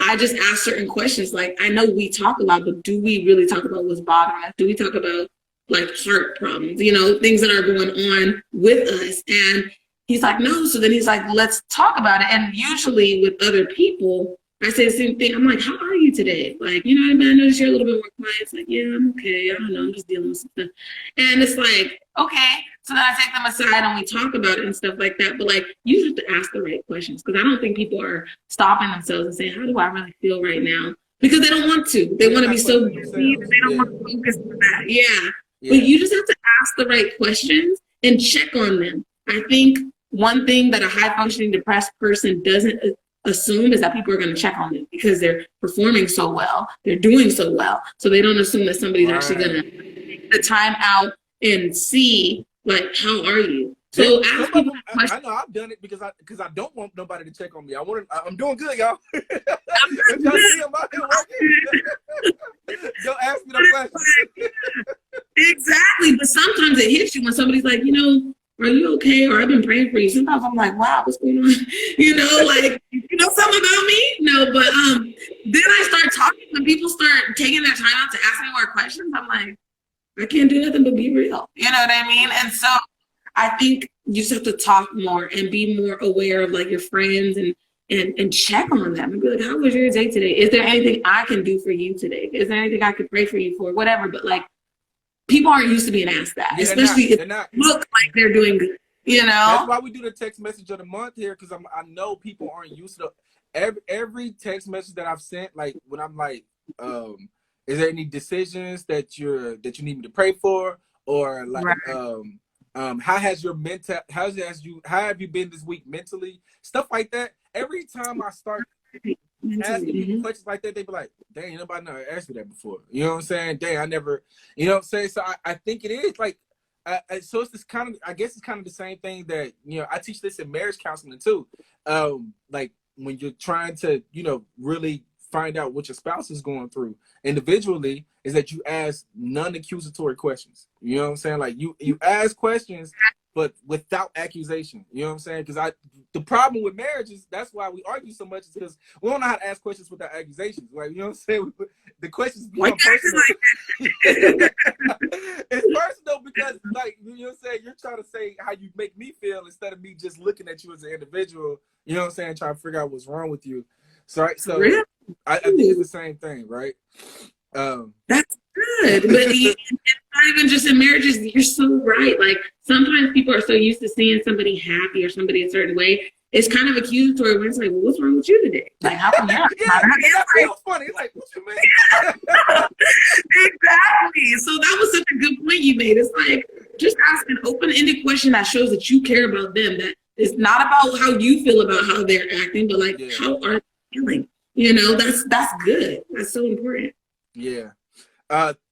I just asked certain questions. Like, I know we talk a lot, but do we really talk about what's bothering us? Do we talk about like heart problems, you know, things that are going on with us? And he's like, no. So then he's like, let's talk about it. And usually with other people, I say the same thing. I'm like, how are you today? Like, you know what I mean? I noticed you're a little bit more quiet. It's like, yeah, I'm okay. I don't know. I'm just dealing with some stuff. And it's like, okay. So then I take them aside and we talk about it and stuff like that. But like, you have to ask the right questions because I don't think people are stopping themselves and saying, how do I really feel right now? Because they don't want to. They want to be so busy. They don't want to focus on that. Yeah. But you just have to ask the right questions and check on them. I think one thing that a high functioning depressed person doesn't assume is that people are going to check on them because they're performing so well. They're doing so well. So they don't assume that somebody's actually going to take the time out and see, like, how are you? So ask people questions. I know I've done it because I don't want nobody to check on me. I'm doing good, y'all. If y'all see I'm out here working, don't ask me no questions. Exactly. But sometimes it hits you when somebody's like, you know, are you okay? Or I've been praying for you. Sometimes I'm like, wow, what's going on? You know, like, you know something about me? No, but then I start talking when people start taking their time out to ask me more questions. I'm like, I can't do nothing but be real. You know what I mean? And so I think you just have to talk more and be more aware of like your friends and check on them and be like, how was your day today? Is there anything I can do for you today? Is there anything I could pray for you for? Whatever. But like, people aren't used to being asked that, especially if they look like they're doing good, you know? That's why we do the text message of the month here, because I know people aren't used to every text message that I've sent, like when I'm like, is there any decisions that you need me to pray for? Or like how have you been this week mentally? Stuff like that. Every time I start asking people questions like that, they be like, dang, nobody never asked me that before. You know what I'm saying? Dang, I never, you know what I'm saying? So I think it is like, so it's this kind of, I guess it's kind of the same thing that, you know, I teach this in marriage counseling too. Like when you're trying to, you know, really find out what your spouse is going through individually, is that you ask non-accusatory questions. You know what I'm saying? Like you ask questions, but without accusation. You know what I'm saying? Because the problem with marriage is that's why we argue so much, is because we don't know how to ask questions without accusations. Like, you know what I'm saying? The questions become personal. It's personal because, like, you know what I'm saying? You're trying to say how you make me feel instead of me just looking at you as an individual. You know what I'm saying? Trying to figure out what's wrong with you. So really? I think it's the same thing, right? That's good. But it's not even just in marriages. You're so right. Like sometimes people are so used to seeing somebody happy or somebody a certain way. it's kind of accusatory when it's like, well, what's wrong with you today? Like, how come you're not Yeah, smiling? that's real funny. It's like, what you mean? Exactly. So that was such a good point you made. It's like, just ask an open-ended question that shows that you care about them. That is not about how you feel about how they're acting, but like, how are they feeling? You know, that's good. That's so important. Yeah.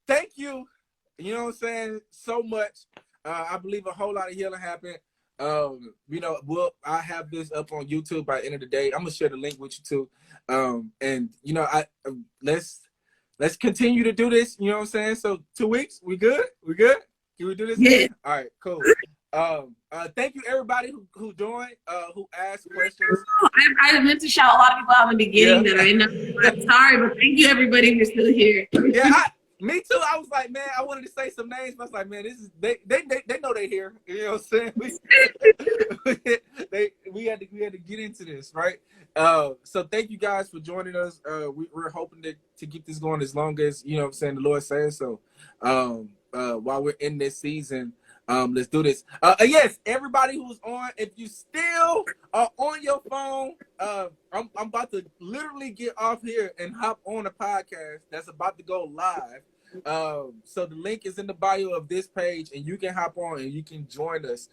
Thank you. You know what I'm saying? So much. I believe a whole lot of healing happened. You know, I have this up on YouTube by the end of the day. I'm gonna share the link with you too. And you know, let's continue to do this. You know what I'm saying? So 2 weeks, we good? We good? Can we do this? Yeah. All right, cool. Thank you everybody who joined, who asked questions. I meant to shout a lot of people out in the beginning that I know. I'm sorry, but thank you everybody who's still here. Yeah, me too. I was like, man, I wanted to say some names, but I was like, man, this is they know they here. You know what I'm saying? We had to get into this, right? So thank you guys for joining us. We're hoping to keep this going as long as, you know what I'm saying, the Lord says so. While we're in this season, let's do this. Yes, everybody who's on, if you still are on your phone, I'm about to literally get off here and hop on a podcast that's about to go live. So the link is in the bio of this page, and you can hop on and you can join us.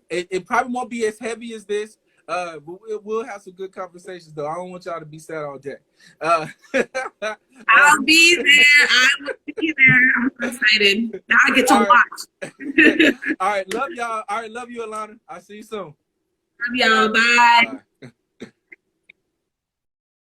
It probably won't be as heavy as this. But we'll have some good conversations, though. I don't want y'all to be sad all day. I'll be there. I will be there. I'm so excited. Now I get to watch. All right, love y'all. All right, love you, Alana. I'll see you soon. Love y'all. Bye.